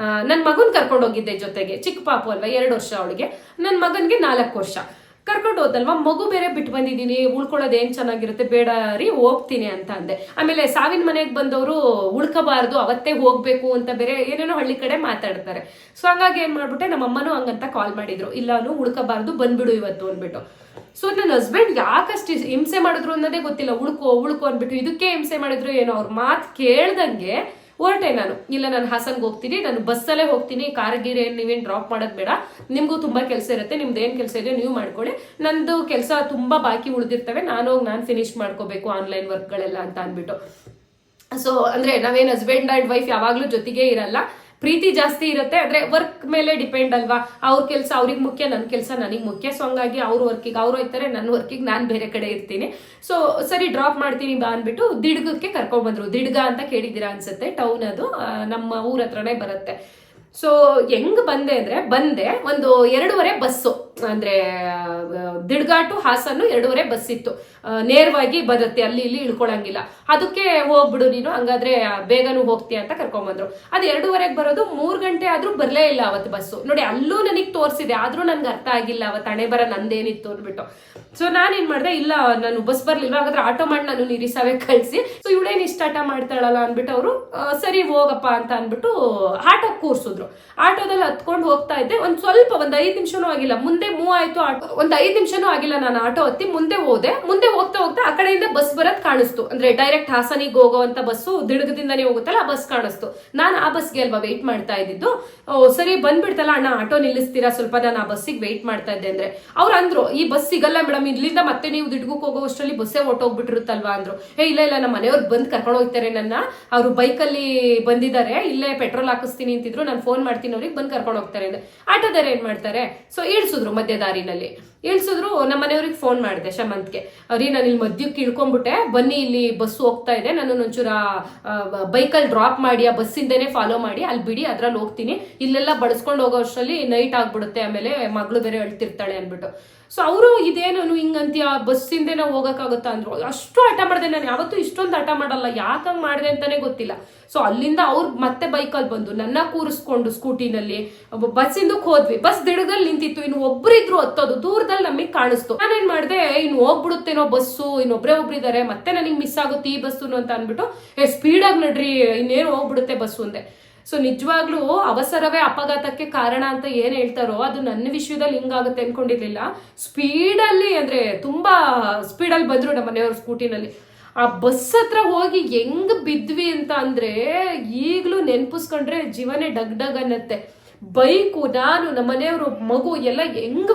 ನನ್ನ ಮಗನ್ ಕರ್ಕೊಂಡು ಹೋಗಿದ್ದೆ ಜೊತೆಗೆ. ಚಿಕ್ಕ ಪಾಪು ಅಲ್ವಾ, 2 ವರ್ಷ ಅವಳಿಗೆ. ನನ್ನ ಮಗನ್ಗೆ 4 ವರ್ಷ. ಕರ್ಕೊಂಡು ಹೋದಲ್ವಾ, ಮಗು ಬೇರೆ ಬಿಟ್ಟು ಬಂದಿದ್ದೀನಿ, ಉಳ್ಕೊಳ್ಳೋದು ಏನ್ ಚೆನ್ನಾಗಿರುತ್ತೆ, ಬೇಡ ರೀ ಹೋಗ್ತೀನಿ ಅಂತ ಅಂದೆ. ಆಮೇಲೆ ಸಾವಿನ ಮನೆಗೆ ಬಂದವರು ಉಳ್ಕಬಾರ್ದು, ಅವತ್ತೇ ಹೋಗ್ಬೇಕು ಅಂತ ಬೇರೆ ಏನೇನೋ ಹಳ್ಳಿ ಕಡೆ ಮಾತಾಡ್ತಾರೆ. ಸೊ ಹಂಗಾಗಿ ಏನ್ ಮಾಡ್ಬಿಟ್ಟೆ, ನಮ್ಮ ಅಮ್ಮನೂ ಹಂಗಂತ ಕಾಲ್ ಮಾಡಿದ್ರು, ಇಲ್ಲಾನು ಉಳ್ಕಬಾರ್ದು, ಬಂದ್ಬಿಡು ಇವತ್ತು ಅಂದ್ಬಿಟ್ಟು. ಸೊ ನನ್ನ ಹಸ್ಬೆಂಡ್ ಯಾಕಷ್ಟು ಹಿಂಸೆ ಮಾಡಿದ್ರು ಅನ್ನೋದೇ ಗೊತ್ತಿಲ್ಲ. ಉಳ್ಕೋ ಅಂದ್ಬಿಟ್ಟು ಇದಕ್ಕೆ ಹಿಂಸೆ ಮಾಡಿದ್ರು ಏನೋ. ಅವ್ರ ಮಾತು ಕೇಳ್ದಂಗೆ ಹೊರಟೆ ನಾನು. ಇಲ್ಲ, ನಾನು ಹಾಸನ್ಗೆ ಹೋಗ್ತೀನಿ, ನಾನು ಬಸ್ಸಲ್ಲೇ ಹೋಗ್ತೀನಿ, ಕಾರ್ಗೀರ್ ನೀವೇನು ಡ್ರಾಪ್ ಮಾಡೋದು ಬೇಡ, ನಿಮ್ಗೂ ತುಂಬಾ ಕೆಲಸ ಇರುತ್ತೆ, ನಿಮ್ದು ಏನ್ ಕೆಲಸ ಇದೆ ನೀವು ಮಾಡ್ಕೊಳ್ಳಿ, ನಂದು ಕೆಲಸ ತುಂಬಾ ಬಾಕಿ ಉಳಿದಿರ್ತವೆ, ನಾನು ಫಿನಿಶ್ ಮಾಡ್ಕೋಬೇಕು ಆನ್ಲೈನ್ ವರ್ಕ್ಗಳೆಲ್ಲ ಅಂತ ಅಂದ್ಬಿಟ್ಟು. ಸೊ ಅಂದ್ರೆ ನಾವೇನ್ ಹಸ್ಬೆಂಡ್ ಅಂಡ್ ವೈಫ್ ಯಾವಾಗ್ಲೂ ಜೊತೆಗೆ ಇರಲ್ಲ, ಪ್ರೀತಿ ಜಾಸ್ತಿ ಇರುತ್ತೆ. ಆದ್ರೆ ವರ್ಕ್ ಮೇಲೆ ಡಿಪೆಂಡ್ ಅಲ್ವಾ. ಅವ್ರ ಕೆಲಸ ಅವ್ರಿಗೆ ಮುಖ್ಯ, ನನ್ನ ಕೆಲಸ ನನಗೆ ಮುಖ್ಯ. ಸೊ ಹಂಗಾಗಿ ಅವ್ರ ವರ್ಕಿಗೆ ಅವ್ರು ಹೋಯ್ತಾರೆ, ನನ್ನ ವರ್ಕಿಗೆ ನಾನು ಬೇರೆ ಕಡೆ ಇರ್ತೀನಿ. ಸೊ ಸರಿ ಡ್ರಾಪ್ ಮಾಡ್ತೀನಿ ಬಾ ಅಂದ್ಬಿಟ್ಟು ದಿಡ್ಗಕ್ಕೆ ಕರ್ಕೊಂಡ್ ಬಂದ್ರು. ದಿಡ್ಗ ಅಂತ ಕೇಳಿದ್ದೀರಾ ಅನ್ಸುತ್ತೆ, ಟೌನ್ ಅದು, ನಮ್ಮ ಊರ ಹತ್ರನೇ ಬರುತ್ತೆ. ಸೊ ಹೆಂಗ್ ಬಂದೆ ಅಂದ್ರೆ, ಒಂದು 2:30 ಬಸ್ಸು ಅಂದ್ರೆ ದಿಡ್ಗಾಟು ಹಾಸನ್ನು 2:30 ಬಸ್ ಇತ್ತು, ನೇರವಾಗಿ ಬರುತ್ತೆ, ಅಲ್ಲಿ ಇಲ್ಲಿ ಇಳ್ಕೊಳಂಗಿಲ್ಲ. ಅದಕ್ಕೆ ಹೋಗ್ಬಿಡು ನೀನು, ಹಂಗಾದ್ರೆ ಬೇಗನೂ ಹೋಗ್ತೀಯ ಅಂತ ಕರ್ಕೊಂಡ್ಬಂದ್ರು. ಅದು 2:30 ಬರೋದು, 3 ಗಂಟೆ ಆದ್ರೂ ಬರ್ಲೇ ಇಲ್ಲ ಅವತ್ತು ಬಸ್ಸು. ನೋಡಿ ಅಲ್ಲೂ ನನಗೆ ತೋರಿಸಿದೆ, ಆದ್ರೂ ನನ್ಗೆ ಅರ್ಥ ಆಗಿಲ್ಲ ಅವತ್ತು ಹಣೆ ಬರ ನಂದೇನಿತ್ತು ಅಂದ್ಬಿಟ್ಟು. ಸೊ ನಾನೇನ್ ಮಾಡ್ದೆ, ಇಲ್ಲ ನಾನು ಬಸ್ ಬರ್ಲಿಲ್ವಾ, ಹಾಗಾದ್ರೆ ಆಟೋ ಮಾಡಿ ನಾನು ನಿರೀಸಾವೆ ಕಳ್ಸಿ, ಸೊ ಇವಳೇನ್ ಇಷ್ಟ ಆಟ ಮಾಡ್ತಾಳಲ್ಲ ಅಂದ್ಬಿಟ್ಟು ಅವರು ಸರಿ ಹೋಗಪ್ಪ ಅಂತ ಅಂದ್ಬಿಟ್ಟು ಆಟೋ ಕೂರ್ಸಿದ್ರು. ಆಟೋದಲ್ಲಿ ಹತ್ಕೊಂಡು ಹೋಗ್ತಾ ಇದ್ದೆ. ಒಂದ್ 5 ನಿಮಿಷನೂ ಆಗಿಲ್ಲ, ಮುಂದೆ ಮೂವ್ ಆಯ್ತು ಆಟೋ. 5 ನಿಮಿಷನೂ ಆಗಿಲ್ಲ, ನಾನು ಆಟೋ ಹತ್ತಿ ಮುಂದೆ ಹೋದೆ. ಮುಂದೆ ಹೋಗ್ತಾ ಹೋಗ್ತಾ ಆ ಕಡೆಯಿಂದ ಬಸ್ ಬರತ್ ಕಾಣಿಸ್ತು, ಅಂದ್ರೆ ಡೈರೆಕ್ಟ್ ಹಾಸನಿಗೆ ಹೋಗೋವಂತ ಬಸ್ಸು ದಿಡ್ಗದಿಂದಾನೇ ಹೋಗುತ್ತಲ್ಲ, ಆ ಬಸ್ ಕಾಣಿಸ್ತು. ನಾನು ಆ ಬಸ್ಗೆ ಅಲ್ವಾ ವೆಯ್ಟ್ ಮಾಡ್ತಾ ಇದ್ದಿದ್ದು. ಸರಿ ಬಂದ್ಬಿಡ್ತಲ್ಲ ಅಣ್ಣ, ಆಟೋ ನಿಲ್ಲಿಸ್ತೀರಾ ಸ್ವಲ್ಪ, ನಾನು ಆ ಬಸ್ಸಿಗೆ ವೆಯ್ಟ್ ಮಾಡ್ತಾ ಇದ್ದೆ ಅಂದ್ರೆ ಅವ್ರು ಅಂದ್ರು, ಈ ಬಸ್ ಸಿಗಲ್ಲ ಮೇಡಮ್, ಇಲ್ಲಿಂದ ಮತ್ತೆ ನೀವು ದಿಡ್ಗಕ್ಕೆ ಹೋಗೋವಷ್ಟರಲ್ಲಿ ಬಸ್ಸೇ ಹೊಟ್ಟೋಗ್ಬಿಟ್ಟಿರುತ್ತಲ್ವಾ ಅಂದ್ರು. ಇಲ್ಲ ನನ್ನ ಮನೆಯವ್ರು ಬಂದು ಕರ್ಕೊಂಡು ಹೋಗ್ತಾರೆ ನನ್ನ, ಅವರು ಬೈಕಲ್ಲಿ ಬಂದಿದ್ದಾರೆ, ಇಲ್ಲೇ ಪೆಟ್ರೋಲ್ ಹಾಕಿಸ್ತೀನಿ ಅಂತಿದ್ರು, ನಾನು ಫೋನ್ ಮಾಡ್ತೀನಿ ಅವ್ರಿಗೆ, ಬಂದು ಕರ್ಕೊಂಡು ಹೋಗ್ತಾರೆ ಅಂದ್ರೆ. ಆಟೋದಾರ ಏನ್ ಮಾಡ್ತಾರೆ, ಸೊ ಇಳಿಸಿದ್ರು ಮಧ್ಯ ದಾರಿನಲ್ಲಿ. ಇಳಿಸಿದ್ರು, ನಮ್ಮ ಮನೆಯವ್ರಿಗೆ ಫೋನ್ ಮಾಡಿದೆ ಶಮಂತ್ಗೆ, ಅವ್ರಿ ನಾನು ಇಲ್ಲಿ ಮಧ್ಯಕ್ಕೆ ಇಳ್ಕೊಂಡ್ಬಿಟ್ಟೆ, ಬನ್ನಿ ಇಲ್ಲಿ ಬಸ್ ಹೋಗ್ತಾ ಇದೆ, ನನ್ನ ಒಂಚೂರ ಬೈಕಲ್ಲಿ ಡ್ರಾಪ್ ಮಾಡಿ, ಆ ಬಸ್ಸಿಂದನೇ ಫಾಲೋ ಮಾಡಿ, ಅಲ್ಲಿ ಬಿಡಿ, ಅದ್ರಲ್ಲಿ ಹೋಗ್ತೀನಿ, ಇಲ್ಲೆಲ್ಲ ಬಡಿಸ್ಕೊಂಡು ಹೋಗೋ ಅಷ್ಟರಲ್ಲಿ ನೈಟ್ ಆಗ್ಬಿಡುತ್ತೆ, ಆಮೇಲೆ ಮಗಳು ಬೇರೆ ಅಳ್ತಿರ್ತಾಳೆ ಅಂದ್ಬಿಟ್ಟು. ಸೊ ಅವರು ಇದೇನು ಹಿಂಗಂತೀಯ, ಬಸ್ಸಿಂದೇನೋ ಹೋಗಕ್ಕಾಗುತ್ತಾ ಅಂದ್ರು. ಅಷ್ಟು ಹಠ ಮಾಡಿದೆ, ನಾನು ಯಾವತ್ತೂ ಇಷ್ಟೊಂದು ಹಠ ಮಾಡಲ್ಲ, ಯಾಕಂಗ್ ಮಾಡಿದೆ ಅಂತಾನೆ ಗೊತ್ತಿಲ್ಲ. ಸೊ ಅಲ್ಲಿಂದ ಅವ್ರು ಮತ್ತೆ ಬೈಕಲ್ಲಿ ಬಂದು ನನ್ನ ಕೂರಿಸ್ಕೊಂಡು ಸ್ಕೂಟಿನಲ್ಲಿ ಬಸ್ಸಿಂದಕ್ಕೆ ಹೋದ್ವಿ. ಬಸ್ ದಿಡದಲ್ಲಿ ನಿಂತಿತ್ತು, ಇನ್ನು ಒಬ್ರಿದ್ರು ಹತ್ತೋದು, ದೂರದಲ್ಲಿ ನಮಗೆ ಕಾಣಿಸ್ತು. ನಾನೇನ್ ಮಾಡಿದೆ, ಇನ್ನು ಹೋಗ್ಬಿಡುತ್ತೇನೋ ಬಸ್ಸು, ಒಬ್ರಿದ್ದಾರೆ, ಮತ್ತೆ ನನಗೆ ಮಿಸ್ ಆಗುತ್ತೆ ಈ ಬಸ್ಸು ಅಂತ ಅಂದ್ಬಿಟ್ಟು ಸ್ಪೀಡಾಗಿ ನಡ್ರಿ, ಇನ್ನೇನು ಹೋಗ್ಬಿಡುತ್ತೆ ಬಸ್ಸು ಅಂದೆ. ಸೊ ನಿಜವಾಗ್ಲೂ ಅವಸರವೇ ಅಪಘಾತಕ್ಕೆ ಕಾರಣ ಅಂತ ಏನ್ ಹೇಳ್ತಾರೋ ಅದು ನನ್ನ ವಿಷಯದಲ್ಲಿ ಹಿಂಗಾಗುತ್ತೆ ಅನ್ಕೊಂಡಿರ್ಲಿಲ್ಲ. ಸ್ಪೀಡಲ್ಲಿ ಅಂದ್ರೆ ತುಂಬಾ ಸ್ಪೀಡಲ್ಲಿ ಬಂದ್ರು ನಮ್ಮ ಮನೆಯವ್ರ ಸ್ಕೂಟಿನಲ್ಲಿ. ಆ ಬಸ್ ಹತ್ರ ಹೋಗಿ ಹೆಂಗ್ ಬಿದ್ವಿ ಅಂತ ಅಂದ್ರೆ ಈಗ್ಲೂ ನೆನ್ಪಿಸ್ಕೊಂಡ್ರೆ ಜೀವನೇ ಡಗ್ ಡಗ್ ಅನ್ನತ್ತೆ. ಬೈಕು, ನಾನು, ನಮ್ಮ ಮನೆಯವರು, ಮಗು ಎಲ್ಲ ಹೆಂಗ್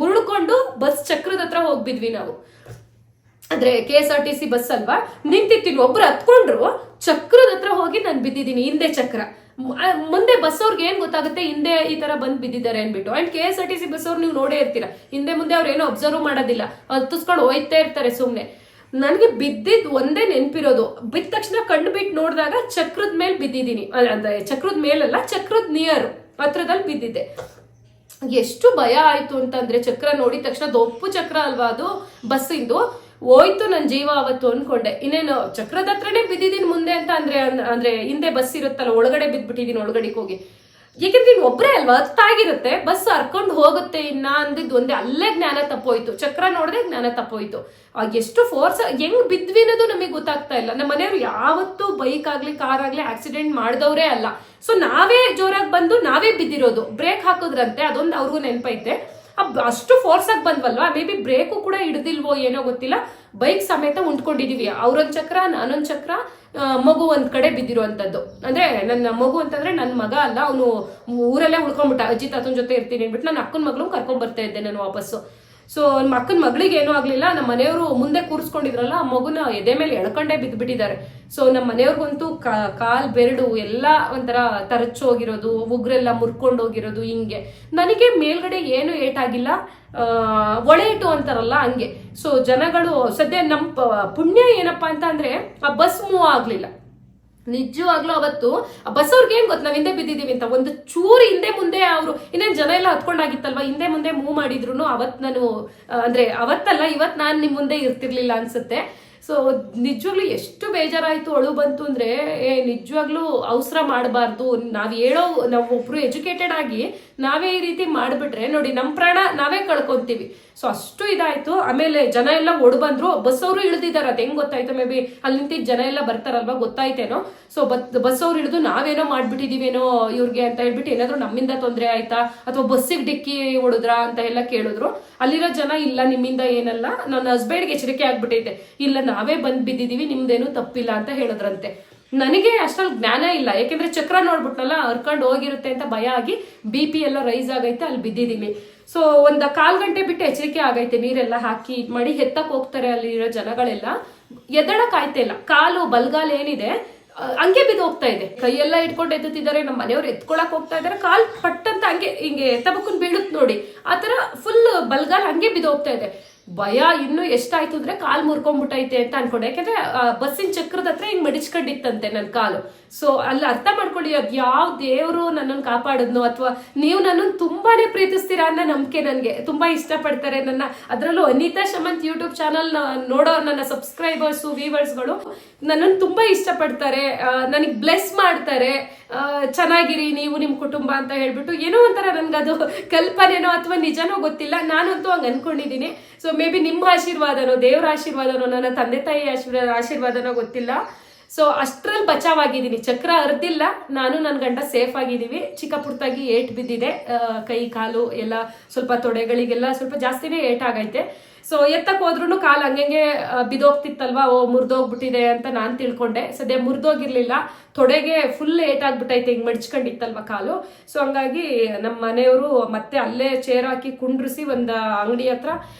ಉರುಳ್ಕೊಂಡು ಬಸ್ ಚಕ್ರದ ಹತ್ರ ಹೋಗ್ಬಿದ್ವಿ ನಾವು. ಅಂದ್ರೆ KSRTC ಬಸ್ ಅಲ್ವಾ, ನಿಂತಿತ್ತೀನಿ, ಒಬ್ರು ಹತ್ಕೊಂಡ್ರು, ಚಕ್ರದ ಹತ್ರ ಹೋಗಿ ನಾನು ಬಿದ್ದಿದ್ದೀನಿ, ಹಿಂದೆ ಚಕ್ರ. ಮುಂದೆ ಬಸ್ ಅವ್ರಿಗೆ ಏನ್ ಗೊತ್ತಾಗುತ್ತೆ ಹಿಂದೆ ಈ ತರ ಬಂದ್ ಬಿದ್ದಿದ್ದಾರೆ ಅನ್ಬಿಟ್ಟು. ಅಂಡ್ KSRTC ಬಸ್ ಅವ್ರು ನೀವು ನೋಡೇ ಇರ್ತೀರಾ, ಹಿಂದೆ ಮುಂದೆ ಅವ್ರು ಏನೋ ಅಬ್ಸರ್ವ್ ಮಾಡೋದಿಲ್ಲ, ಹತ್ತಿಸ್ಕೊಂಡು ಹೋಯ್ತಾ ಇರ್ತಾರೆ ಸುಮ್ನೆ. ನನಗೆ ಬಿದ್ದಿದ್ ಒಂದೇ ನೆನ್ಪಿರೋದು, ಬಿದ್ದ ತಕ್ಷಣ ಕಣ್ಣು ಬಿಟ್ಟು ನೋಡಿದಾಗ ಚಕ್ರದ ಮೇಲೆ ಬಿದ್ದಿದ್ದೀನಿ, ಅಂದ್ರೆ ಚಕ್ರದ ಮೇಲಲ್ಲ, ಚಕ್ರದ ನಿಯರ್ ಹತ್ರದಲ್ಲಿ ಬಿದ್ದಿದ್ದೆ. ಎಷ್ಟು ಭಯ ಆಯ್ತು ಅಂತಂದ್ರೆ, ಚಕ್ರ ನೋಡಿದ ತಕ್ಷಣ ದೊಪ್ಪು ಚಕ್ರ ಅಲ್ವಾ ಅದು ಬಸ್ಸಿಂದು, ಹೋಯ್ತು ನನ್ನ ಜೀವ ಅವತ್ತು ಅನ್ಕೊಂಡೆ. ಇನ್ನೇನು ಚಕ್ರದ ಹತ್ರನೇ ಬಿದ್ದಿದ್ದೀನಿ ಮುಂದೆ ಅಂತ ಅಂದ್ರೆ ಹಿಂದೆ ಬಸ್ ಇರುತ್ತಲ್ಲ, ಒಳಗಡೆ ಬಿದ್ಬಿಟ್ಟಿದ್ದೀನಿ ಒಳಗಡೆಗೆ ಹೋಗಿ. ಯಾಕೆಂದ್ರೆ ನೀನು ಒಬ್ಬರೇ ಅಲ್ವಾ, ಹತ್ತಾಗಿರುತ್ತೆ, ಬಸ್ ಹರ್ಕೊಂಡು ಹೋಗುತ್ತೆ ಇನ್ನ ಅಂದಿದ್ದು ಒಂದೇ, ಅಲ್ಲೇ ಜ್ಞಾನ ತಪ್ಪೋಯ್ತು. ಚಕ್ರ ನೋಡದೆ ಜ್ಞಾನ ತಪ್ಪೋಯ್ತು. ಎಷ್ಟು ಫೋರ್ಸ್ ಹೆಂಗ್ ಬಿದ್ವಿ ಅನ್ನೋದು ನಮಗೆ ಗೊತ್ತಾಗ್ತಾ ಇಲ್ಲ. ನಮ್ಮ ಮನೆಯವ್ರು ಯಾವತ್ತೂ ಬೈಕ್ ಆಗ್ಲಿ ಕಾರ್ ಆಗ್ಲಿ ಆಕ್ಸಿಡೆಂಟ್ ಮಾಡಿದವರೇ ಅಲ್ಲ. ಸೊ ನಾವೇ ಜೋರಾಗಿ ಬಂದು ನಾವೇ ಬಿದ್ದಿರೋದು. ಬ್ರೇಕ್ ಹಾಕಿದ್ರಂತೆ, ಅದೊಂದು ಅವ್ರಿಗೂ ನೆನಪೈತೆ. ಅಷ್ಟು ಫೋರ್ಸ್ ಆಗಿ ಬಂದ್ವಲ್ವಾ, ಮೇ ಬಿ ಬ್ರೇಕು ಕೂಡ ಹಿಡ್ದಿಲ್ವೋ ಏನೋ ಗೊತ್ತಿಲ್ಲ, ಬೈಕ್ ಸಮೇತ ಉಂಟ್ಕೊಂಡಿದೀವಿ. ಅವ್ರೊಂದ್ ಚಕ್ರ, ನಾನೊಂದ್ ಚಕ್ರ, ಮಗು ಒಂದ್ ಕಡೆ ಬಿದ್ದಿರುವಂತದ್ದು. ಅಂದ್ರೆ ನನ್ನ ಮಗು ಅಂತಂದ್ರೆ ನನ್ನ ಮಗ ಅಲ್ಲ, ಅವನು ಊರಲ್ಲೇ ಉಳ್ಕೊಂಡ್ಬಿಟ್ಟ, ಅಜ್ಜಿ ತಾತನ ಜೊತೆ ಇರ್ತೀನಿ ಅಂದ್ಬಿಟ್ಟು ನನ್ನ ಅಕ್ಕನ ಮಗಳು ಕರ್ಕೊಂಡ್ ಬರ್ತಾ ಇದ್ದೆ ನಾನು ವಾಪಸ್ಸು. ಸೊ ಅಕ್ಕನ ಮಗಳಿಗೆ ಏನೂ ಆಗ್ಲಿಲ್ಲ. ನಮ್ಮ ಮನೆಯವರು ಮುಂದೆ ಕೂರಿಸ್ಕೊಂಡಿದ್ರಲ್ಲ, ಆ ಮಗುನ ಎದೆ ಮೇಲೆ ಎಳ್ಕೊಂಡೇ ಬಿದ್ದುಬಿಟ್ಟಿದ್ದಾರೆ. ಸೊ ನಮ್ಮ ಮನೆಯವ್ರಿಗಂತೂ ಕಾಲ್ ಬೆರಡು ಎಲ್ಲ ಒಂಥರ ತರಚೋಗಿರೋದು, ಉಗ್ರೆಲ್ಲ ಮುರ್ಕೊಂಡು ಹೋಗಿರೋದು ಹಿಂಗೆ. ನನಗೆ ಮೇಲ್ಗಡೆ ಏನು ಏಟಾಗಿಲ್ಲ, ಒಳೆ ಇಟ್ಟು ಅಂತಾರಲ್ಲ ಹಂಗೆ. ಸೊ ಜನಗಳು ಸದ್ಯ ನಮ್ಮ ಪುಣ್ಯ ಏನಪ್ಪಾ ಅಂತ ಅಂದ್ರೆ ಆ ಬಸ್ ಮೂವ್ ಆಗ್ಲಿಲ್ಲ. ನಿಜವಾಗ್ಲೂ ಅವತ್ತು ಬಸ್ ಅವ್ರಿಗೆ ಏನ್ ಗೊತ್ತು ನಾವ್ ಹಿಂದೆ ಬಿದ್ದಿದೀವಿ ಅಂತ, ಒಂದು ಚೂರು ಹಿಂದೆ ಮುಂದೆ ಅವರು ಇನ್ನೇನ್ ಜನ ಎಲ್ಲ ಹತ್ಕೊಂಡಾಗಿತ್ತಲ್ವಾ, ಹಿಂದೆ ಮುಂದೆ ಮೂವ್ ಮಾಡಿದ್ರು ಅವತ್ ನಾನು ಅಂದ್ರೆ ಅವತ್ತಲ್ಲ ಇವತ್ ನಾನ್ ನಿಮ್ ಮುಂದೆ ಇರ್ತಿರ್ಲಿಲ್ಲ ಅನ್ಸುತ್ತೆ. ಸೊ ನಿಜವಾಗ್ಲೂ ಎಷ್ಟು ಬೇಜಾರಾಯ್ತು, ಅಳು ಬಂತು ಅಂದ್ರೆ ನಿಜವಾಗ್ಲೂ ಅವಸರ ಮಾಡಬಾರ್ದು. ನಾವು ಒಬ್ರು ಎಜುಕೇಟೆಡ್ ಆಗಿ ನಾವೇ ಈ ರೀತಿ ಮಾಡ್ಬಿಟ್ರೆ ನೋಡಿ ನಮ್ಮ ಪ್ರಾಣ ನಾವೇ ಕಳ್ಕೊಂತೀವಿ. ಸೊ ಅಷ್ಟು ಇದಾಯ್ತು. ಆಮೇಲೆ ಜನ ಎಲ್ಲ ಓಡ್ ಬಂದ್ರು, ಬಸ್ ಅವರು ಇಳಿದಿದ್ದಾರೆ. ಅದ್ ಹೆಂಗ್ ಗೊತ್ತಾಯ್ತು, ಮೇ ಬಿ ಅಲ್ಲಿ ನಿಂತಿದ್ದ ಜನ ಎಲ್ಲ ಬರ್ತಾರಲ್ವಾ, ಗೊತ್ತಾಯ್ತೇನೋ. ಸೊ ಬಸ್ ಅವ್ರು ಇಳಿದು ನಾವೇನೋ ಮಾಡ್ಬಿಟ್ಟಿದೀವೇನೋ ಇವ್ರಿಗೆ ಅಂತ ಹೇಳ್ಬಿಟ್ಟು ಏನಾದ್ರು ನಮ್ಮಿಂದ ತೊಂದರೆ ಆಯ್ತಾ ಅಥವಾ ಬಸ್ಸಿಗೆ ಡಿಕ್ಕಿ ಹೊಡುದ್ರ ಅಂತ ಎಲ್ಲ ಕೇಳಿದ್ರು. ಅಲ್ಲಿರೋ ಜನ ಇಲ್ಲ ನಿಮ್ಮಿಂದ ಏನಲ್ಲ, ನನ್ನ ಹಸ್ಬೆಂಡ್ಗೆ ಎಚ್ಚರಿಕೆ ಆಗ್ಬಿಟ್ಟೈತೆ, ಇಲ್ಲ ನಾವೇ ಬಂದ್ ಬಿದ್ದಿದೀವಿ, ನಿಮ್ದೇನು ತಪ್ಪಿಲ್ಲ ಅಂತ ಹೇಳಿದ್ರಂತೆ. ನನಗೆ ಅಷ್ಟೊಂದು ಜ್ಞಾನ ಇಲ್ಲ, ಯಾಕೆಂದ್ರೆ ಚಕ್ರ ನೋಡ್ಬಿಟ್ನಲ್ಲ ಹರ್ಕೊಂಡು ಹೋಗಿರುತ್ತೆ ಅಂತ ಭಯ ಆಗಿ BP ಎಲ್ಲ ರೈಸ್ ಆಗೈತೆ, ಅಲ್ಲಿ ಬಿದ್ದಿದೀವಿ. ಸೊ ಒಂದ್ 1/4 ಗಂಟೆ ಬಿಟ್ಟು ಎಚ್ಚರಿಕೆ ಆಗೈತೆ, ನೀರೆಲ್ಲ ಹಾಕಿ ಇದ್ ಮಾಡಿ ಎತ್ತಕ್ ಹೋಗ್ತಾರೆ ಅಲ್ಲಿರೋ ಜನಗಳೆಲ್ಲ. ಎದ್ದಳಕ್ ಆಯ್ತಾ ಇಲ್ಲ, ಕಾಲು ಬಲ್ಗಾಲ್ ಏನಿದೆ ಹಂಗೆ ಬಿದ್ದು ಹೋಗ್ತಾ ಇದೆ, ಕೈಯೆಲ್ಲ ಇಟ್ಕೊಂಡು ಎತ್ತುತ್ತಿದ್ದಾರೆ. ನಮ್ಮ ಮನೆಯವ್ರು ಎತ್ಕೊಳಕ್ ಹೋಗ್ತಾ ಇದಾರೆ, ಕಾಲ್ ಪಟ್ಟಂತ ಹಂಗೆ ಹಿಂಗೆ ತಬಕನ್ ಬೀಳುತ್ತೆ ನೋಡಿ, ಆತರ ಫುಲ್ ಬಲ್ಗಾಲ್ ಹಂಗೆ ಬಿದ್ದು ಹೋಗ್ತಾ ಇದೆ. ಭಯ ಇನ್ನೂ ಎಷ್ಟಾಯ್ತು ಅಂದ್ರೆ ಕಾಲು ಮುರ್ಕೊಂಡ್ಬಿಟ್ಟೈತೆ ಅಂತ ಅನ್ಕೊಂಡೆ. ಯಾಕಂದ್ರೆ ಬಸ್ಸಿನ ಚಕ್ರದ ಹತ್ರ ಹಿಂಗ್ ಮಡಿಚ್ಕೊಂಡಿತ್ತಂತೆ ನನ್ನ ಕಾಲು. ಸೊ ಅಲ್ಲಿ ಅರ್ಥ ಮಾಡ್ಕೊಳ್ಳಿ, ಅದ್ ಯಾವ ದೇವ್ರು ನನ್ನನ್ನು ಕಾಪಾಡಿದ್ನೋ, ಅಥವಾ ನೀವು ನನ್ನನ್ನು ತುಂಬಾನೇ ಪ್ರೀತಿಸ್ತೀರಾ ಅನ್ನೋ ನಂಬಿಕೆ ನನಗೆ. ತುಂಬಾ ಇಷ್ಟಪಡ್ತಾರೆ ನನ್ನ, ಅದರಲ್ಲೂ ಅನಿತಾ ಶಮಂತ್ ಯೂಟ್ಯೂಬ್ ಚಾನಲ್ ನೋಡೋ ನನ್ನ ಸಬ್ಸ್ಕ್ರೈಬರ್ಸು ವ್ಯೂವರ್ಸ್ಗಳು ನನ್ನನ್ನು ತುಂಬಾ ಇಷ್ಟಪಡ್ತಾರೆ, ನನಗೆ ಬ್ಲೆಸ್ ಮಾಡ್ತಾರೆ, ಚೆನ್ನಾಗಿರಿ ನೀವು ನಿಮ್ಮ ಕುಟುಂಬ ಅಂತ ಹೇಳ್ಬಿಟ್ಟು. ಏನೋ ಒಂಥರ ನನ್ಗದು ಕಲ್ಪನೆನೋ ಅಥವಾ ನಿಜನೋ ಗೊತ್ತಿಲ್ಲ, ನಾನಂತೂ ಹಂಗೆ ಅನ್ಕೊಂಡಿದ್ದೀನಿ. ಸೊ ಮೇ ಬಿ ನಿಮ್ಮ ಆಶೀರ್ವಾದನೋ ದೇವರ ಆಶೀರ್ವಾದನೋ ನನ್ನ ತಂದೆ ತಾಯಿ ಆಶೀರ್ವಾದನೋ ಗೊತ್ತಿಲ್ಲ. ಸೊ ಅಷ್ಟ್ರಲ್ಲಿ ಬಚಾವಾಗಿದ್ದೀನಿ, ಚಕ್ರ ಹರಿದಿಲ್ಲ, ನಾನು ನನ್ನ ಗಂಡ ಸೇಫ್ ಆಗಿದ್ದೀವಿ. ಚಿಕ್ಕ ಪುಟ್ಟಾಗಿ ಏಟ್ ಬಿದ್ದಿದೆ, ಕೈ ಕಾಲು ಎಲ್ಲ ಸ್ವಲ್ಪ ತೊಡೆಗಳಿಗೆಲ್ಲ ಸ್ವಲ್ಪ ಜಾಸ್ತಿನೇ ಏಟಾಗೈತೆ. ಸೊ ಎತ್ತಕ್ಕೆ ಹೋದ್ರೂ ಕಾಲು ಹಂಗೆ ಬಿದೋಗ್ತಿತ್ತಲ್ವಾ, ಮುರಿದೋಗ್ಬಿಟ್ಟಿದೆ ಅಂತ ನಾನು ತಿಳ್ಕೊಂಡೆ. ಸದ್ಯ ಮುರಿದೋಗಿರ್ಲಿಲ್ಲ, ತೊಡೆಗೆ ಫುಲ್ ಏಟಾಗ್ಬಿಟ್ಟೈತೆ, ಹಿಂಗೆ ಮಡ್ಚ್ಕೊಂಡಿತ್ತಲ್ವ ಕಾಲು. ಸೊ ಹಂಗಾಗಿ ನಮ್ಮ ಮನೆಯವರು ಮತ್ತೆ ಅಲ್ಲೇ ಚೇರ್ ಹಾಕಿ ಕುಂಡ್ರಿಸಿ ಒಂದು ಅಂಗಡಿ ಹತ್ರ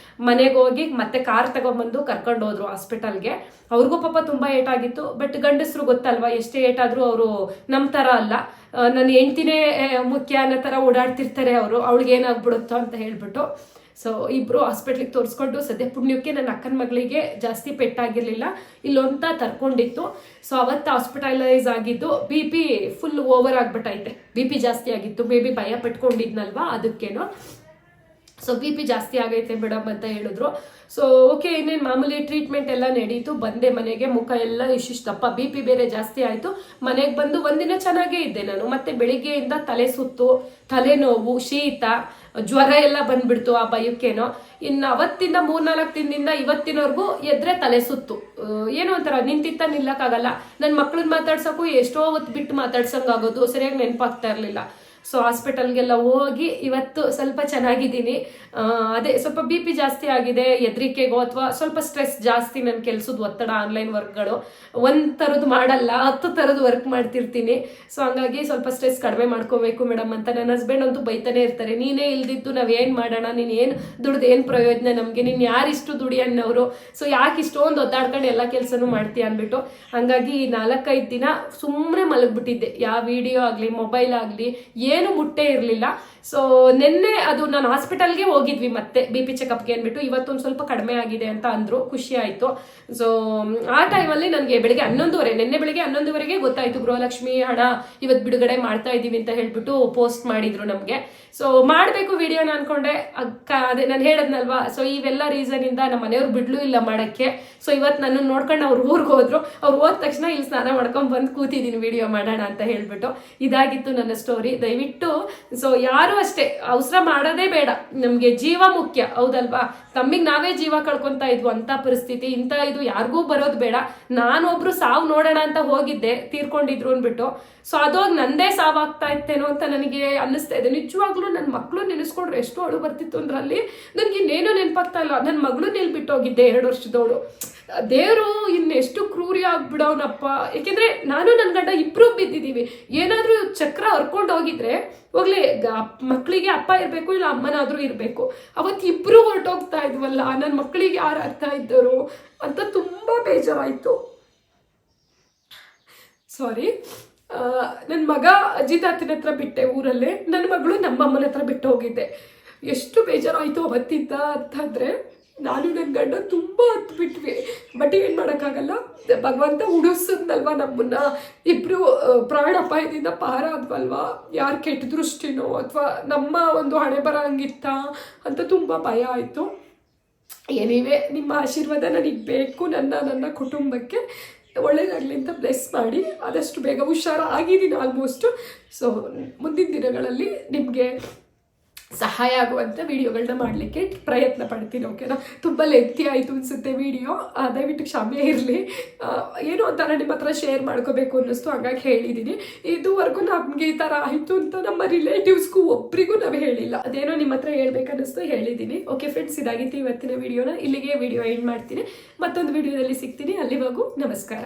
ಮನೆಗೆ ಹೋಗಿ ಮತ್ತೆ ಕಾರ್ ತಗೊಂಡ್ಬಂದು ಕರ್ಕೊಂಡು ಹೋದ್ರು ಹಾಸ್ಪಿಟಲ್ಗೆ. ಅವ್ರಿಗೂ ಪಾಪ ತುಂಬಾ ಏಟಾಗಿತ್ತು. ಬಟ್ ಗಂಡಸರು ಗೊತ್ತಲ್ವಾ, ಎಷ್ಟೇ ಏಟಾದ್ರೂ ಅವರು ನಮ್ಮ ತರ ಅಲ್ಲ, ನನ್ನ ಹೆಂಡ್ತಿನೇ ಮುಖ್ಯ ಅನ್ನೋ ತರ ಓಡಾಡ್ತಿರ್ತಾರೆ ಅವರು, ಅವಳಿಗೆ ಏನಾಗ್ಬಿಡುತ್ತೋ ಅಂತ ಹೇಳ್ಬಿಟ್ಟು. ಸೊ ಇಬ್ರು ಹಾಸ್ಪಿಟ್ಲಿಗೆ ತೋರಿಸ್ಕೊಂಡು ಸದ್ಯ ಪುಣ್ಯಕ್ಕೆ ನನ್ನ ಅಕ್ಕನ ಮಗಳಿಗೆ ಜಾಸ್ತಿ ಪೆಟ್ಟಾಗಿರ್ಲಿಲ್ಲ, ಇಲ್ಲೊಂತ ತರ್ಕೊಂಡಿತ್ತು. ಸೊ ಅವತ್ತು ಹಾಸ್ಪಿಟಲೈಸ್ ಆಗಿದ್ದು, BP ಫುಲ್ ಓವರ್ ಆಗ್ಬಿಟ್ಟೈತೆ, BP ಜಾಸ್ತಿ ಆಗಿತ್ತು. ಮೇ ಬಿ ಭಯ ಪಟ್ಕೊಂಡಿದ್ನಲ್ವಾ ಅದಕ್ಕೇನೋ. ಸೊ BP ಜಾಸ್ತಿ ಆಗೈತೆ ಮೇಡಮ್ ಅಂತ ಹೇಳಿದ್ರು. ಸೊ ಓಕೆ, ಇನ್ನೇನು ಮಾಮೂಲಿ ಟ್ರೀಟ್ಮೆಂಟ್ ಎಲ್ಲ ನಡೀತು. ಬಂದೆ ಮನೆಗೆ, ಮುಖ ಎಲ್ಲ ಇಷ್ಟಿಷ್ಟಪ್ಪ, BP ಬೇರೆ ಜಾಸ್ತಿ ಆಯಿತು. ಮನೆಗೆ ಬಂದು ಒಂದಿನ ಚೆನ್ನಾಗೇ ಇದ್ದೆ ನಾನು. ಮತ್ತೆ ಬೆಳಿಗ್ಗೆಯಿಂದ ತಲೆ ಸುತ್ತು, ತಲೆನೋವು, ಶೀತ, ಜ್ವರ ಎಲ್ಲ ಬಂದ್ಬಿಡ್ತು ಆ ಭಯಕ್ಕೇನೋ. ಇನ್ನು ಅವತ್ತಿಂದ 3-4 ದಿನದಿಂದ ಇವತ್ತಿನವರೆಗೂ ಎದ್ರೆ ತಲೆ ಸುತ್ತು, ಏನೋ ಒಂಥರ ನಿಂತಿತ್ತ ನಿಲ್ಲಕ್ಕಾಗಲ್ಲ. ನನ್ನ ಮಕ್ಳನ್ನ ಮಾತಾಡ್ಸೋಕ್ಕೂ ಎಷ್ಟೋ ಹೊತ್ತು ಬಿಟ್ಟು ಮಾತಾಡ್ಸಂಗಾಗೋದು, ಸರಿಯಾಗಿ ನೆನಪಾಗ್ತಾ ಇರಲಿಲ್ಲ. ಸೊ ಹಾಸ್ಪಿಟಲ್ಗೆಲ್ಲ ಹೋಗಿ ಇವತ್ತು ಸ್ವಲ್ಪ ಚೆನ್ನಾಗಿದ್ದೀನಿ. ಅದೇ ಸ್ವಲ್ಪ BP ಜಾಸ್ತಿ ಆಗಿದೆ, ಹೆದರಿಕೆಗೋ ಅಥವಾ ಸ್ವಲ್ಪ ಸ್ಟ್ರೆಸ್ ಜಾಸ್ತಿ, ನನ್ನ ಕೆಲಸದ ಒತ್ತಡ, ಆನ್ಲೈನ್ ವರ್ಕ್ಗಳು ಒಂದು ಥರದ್ದು ಮಾಡಲ್ಲ, 10 ಥರದ್ದು ವರ್ಕ್ ಮಾಡ್ತಿರ್ತೀನಿ. ಸೊ ಹಂಗಾಗಿ ಸ್ವಲ್ಪ ಸ್ಟ್ರೆಸ್ ಕಡಿಮೆ ಮಾಡ್ಕೋಬೇಕು ಮೇಡಮ್ ಅಂತ ನನ್ನ ಹಸ್ಬೆಂಡ್ ಅಂತೂ ಬೈತಾನೆ ಇರ್ತಾರೆ. ನೀನೇ ಇಲ್ದಿದ್ದು ನಾವೇನು ಮಾಡೋಣ, ನೀನು ಏನು ದುಡ್ದು ಏನು ಪ್ರಯೋಜನ ನಮಗೆ, ನೀನು ಯಾರಿಷ್ಟು ದುಡಿ ಅನ್ನೋರು, ಸೊ ಯಾಕೆ ಇಷ್ಟೊಂದು ಒದ್ದಾಡ್ಕೊಂಡು ಎಲ್ಲ ಕೆಲಸನೂ ಮಾಡ್ತೀಯ ಅಂದ್ಬಿಟ್ಟು. ಹಂಗಾಗಿ 4-5 ದಿನ ಸುಮ್ಮನೆ ಮಲಗ್ಬಿಟ್ಟಿದ್ದೆ, ಯಾವ ವಿಡಿಯೋ ಆಗಲಿ ಮೊಬೈಲ್ ಆಗಲಿ ಏನು ಮುಟ್ಟೆ ಇರಲಿಲ್ಲ. ಸೊ ನಿನ್ನೆ ಅದು ನಾನು ಹಾಸ್ಪಿಟಲ್ಗೆ ಹೋಗಿದ್ವಿ ಮತ್ತೆ BP ಚೆಕಪ್ಗೆ ಅಂದ್ಬಿಟ್ಟು. ಇವತ್ತೊಂದು ಸ್ವಲ್ಪ ಕಡಿಮೆ ಆಗಿದೆ ಅಂತ ಅಂದ್ರು, ಖುಷಿ ಆಯ್ತು. ಸೊ ಆ ಟೈಮಲ್ಲಿ ನನಗೆ ಬೆಳಿಗ್ಗೆ 11:30, ನಿನ್ನೆ ಬೆಳಿಗ್ಗೆ 11:30ಗೆ ಗೊತ್ತಾಯ್ತು, ಗೃಹಲಕ್ಷ್ಮಿ ಹಣ ಇವತ್ತು ಬಿಡುಗಡೆ ಮಾಡ್ತಾ ಇದ್ದೀವಿ ಅಂತ ಹೇಳ್ಬಿಟ್ಟು ಪೋಸ್ಟ್ ಮಾಡಿದ್ರು ನಮಗೆ. ಸೊ ಮಾಡಬೇಕು ವಿಡಿಯೋನ ಅನ್ಕೊಂಡೆ, ಅದೇ ನಾನು ಹೇಳದ್ನಲ್ವಾ. ಸೊ ಇವೆಲ್ಲ ರೀಸನ್ ಇಂದ ನಮ್ಮ ಮನೆಯವ್ರು ಬಿಡ್ಲೂ ಇಲ್ಲ ಮಾಡಕ್ಕೆ. ಸೊ ಇವತ್ತು ನನ್ನ ನೋಡ್ಕೊಂಡು ಅವ್ರು ಊರಿಗೆ ಹೋದ್ರು. ಅವ್ರು ಹೋದ ತಕ್ಷಣ ಇಲ್ಲಿ ಸ್ನಾನ ಮಾಡ್ಕೊಂಡು ಬಂದು ಕೂತಿದ್ದೀನಿ ವಿಡಿಯೋ ಮಾಡೋಣ ಅಂತ ಹೇಳ್ಬಿಟ್ಟು. ಇದಾಗಿತ್ತು ನನ್ನ ಸ್ಟೋರಿ. ದಯವಿಟ್ಟು ಸೊ ಯಾರು ಅಷ್ಟೇ ಅವಸರ ಮಾಡೋದೇ ಬೇಡ, ನಮ್ಗೆ ಜೀವ ಮುಖ್ಯ, ಹೌದಲ್ವಾ? ತಮ್ಮಿಗೆ ನಾವೇ ಜೀವ ಕಳ್ಕೊಂತ ಇದ್ವು, ಅಂತ ಪರಿಸ್ಥಿತಿ ಇಂಥ ಇದು ಯಾರಿಗೂ ಬರೋದು ಬೇಡ. ನಾನೊಬ್ರು ಸಾವು ನೋಡೋಣ ಅಂತ ಹೋಗಿದ್ದೆ, ತೀರ್ಕೊಂಡಿದ್ರು ಅಂದ್ಬಿಟ್ಟು. ಸೊ ಅದೋಗಿ ನಂದೇ ಸಾವಾಗ್ತಾ ಇತ್ತೇನೋ ಅಂತ ನನಗೆ ಅನ್ನಿಸ್ತಾ ಇದೆ. ನಿಜವಾಗ್ಲೂ ನನ್ನ ಮಕ್ಕಳು ನೆನೆಸ್ಕೊಂಡ್ರೆ ಎಷ್ಟು ಅಳು ಬರ್ತಿತ್ತು ಅಂದ್ರೆ ಅಲ್ಲಿ ನನಗೆ ಇನ್ನೇನೋ ನೆನಪಾಗ್ತಾ ಇಲ್ಲ. ನನ್ನ ಮಗಳು ನಿಲ್ಬಿಟ್ಟೋಗಿದ್ದೆ 2 ವರ್ಷದವಳು. ದೇವರು ಇನ್ನೆಷ್ಟು ಕ್ರೂರಿ ಆಗ್ಬಿಡೋನಪ್ಪ. ಯಾಕೆಂದ್ರೆ ನಾನು ನನ್ನ ಗಂಡ ಇಬ್ರು ಬಿದ್ದಿದ್ದೀವಿ. ಏನಾದ್ರೂ ಚಕ್ರ ಹರ್ಕೊಂಡು ಹೋಗಿದ್ರೆ ಹೋಗ್ಲಿ, ಮಕ್ಕಳಿಗೆ ಅಪ್ಪ ಇರಬೇಕು, ಇಲ್ಲ ಅಮ್ಮನಾದ್ರೂ ಇರಬೇಕು. ಅವತ್ತು ಇಬ್ರು ಹೊರಟೋಗ್ತಾ ಇದ್ವಲ್ಲ, ನನ್ನ ಮಕ್ಕಳಿಗೆ ಯಾರು ಅರ್ಥ ಇದ್ದರು ಅಂತ ತುಂಬಾ ಬೇಜಾರಾಯ್ತು. ಸಾರಿ. ನನ್ನ ಮಗ ಅಜ್ಜಿ ತಾತನ ಹತ್ರ ಬಿಟ್ಟೆ ಊರಲ್ಲೇ, ನನ್ನ ಮಗಳು ನಮ್ಮ ಅಮ್ಮನ ಹತ್ರ ಬಿಟ್ಟು ಹೋಗಿದ್ದೆ. ಎಷ್ಟು ಬೇಜಾರಾಯಿತು ಅವತ್ತಿಂದ ಅಂತಂದರೆ. ನಾನು ನನ್ನ ಗಂಡ ತುಂಬ ಹತ್ತು ಬಿಟ್ವಿ. ಬಟ್ ಏನು ಮಾಡೋಕ್ಕಾಗಲ್ಲ, ಭಗವಂತ ಉಳಿಸದ್ನಲ್ವ ನಮ್ಮನ್ನ. ಇಬ್ಬರು ಪ್ರಾಣಾಪಾಯದಿಂದ ಪಾರ ಆದ್ವಲ್ವಾ, ಯಾರು ಕೆಟ್ಟ ದೃಷ್ಟಿನೋ ಅಥವಾ ನಮ್ಮ ಒಂದು ಹಣೆ ಬರ ಹಂಗಿತ್ತ ಅಂತ ತುಂಬ ಭಯ ಆಯಿತು. ಏನಿವೆ, ನಿಮ್ಮ ಆಶೀರ್ವಾದ ನನಗೆ ಬೇಕು, ನನ್ನ ಕುಟುಂಬಕ್ಕೆ ಒಳ್ಳೇದಾಗಲಿ ಅಂತ ಬ್ಲೆಸ್ ಮಾಡಿ. ಆದಷ್ಟು ಬೇಗ ಹುಷಾರಾಗಿದ್ದೀನಿ ಆಲ್ಮೋಸ್ಟು. ಸೊ ಮುಂದಿನ ದಿನಗಳಲ್ಲಿ ನಿಮಗೆ ಸಹಾಯ ಆಗುವಂಥ ವಿಡಿಯೋಗಳನ್ನ ಮಾಡಲಿಕ್ಕೆ ಪ್ರಯತ್ನ ಪಡ್ತೀನಿ. ಓಕೆನಾ? ತುಂಬ ಲೆಂತಿ ಆಯಿತು ಅನಿಸುತ್ತೆ ವಿಡಿಯೋ, ದಯವಿಟ್ಟು ಕ್ಷಮೆ ಇರಲಿ. ಏನೋ ಒಂಥರ ನಿಮ್ಮ ಹತ್ರ ಶೇರ್ ಮಾಡ್ಕೋಬೇಕು ಅನ್ನಿಸ್ತು, ಹಾಗಾಗಿ ಹೇಳಿದ್ದೀನಿ. ಇದುವರೆಗೂ ನಮಗೆ ಈ ಥರ ಆಯಿತು ಅಂತ ನಮ್ಮ ರಿಲೇಟಿವ್ಸ್ಗೂ ಒಬ್ರಿಗೂ ನಾವು ಹೇಳಿಲ್ಲ. ಅದೇನೋ ನಿಮ್ಮ ಹತ್ರ ಹೇಳ್ಬೇಕನ್ನಿಸ್ತು, ಹೇಳಿದ್ದೀನಿ. ಓಕೆ ಫ್ರೆಂಡ್ಸ್, ಇದಾಗಿತ್ತು ಇವತ್ತಿನ ವಿಡಿಯೋನ. ಇಲ್ಲಿಗೆ ವಿಡಿಯೋ ಎಂಡ್ ಮಾಡ್ತೀನಿ. ಮತ್ತೊಂದು ವಿಡಿಯೋದಲ್ಲಿ ಸಿಗ್ತೀನಿ. ಅಲ್ಲಿವರೆಗೂ ನಮಸ್ಕಾರ.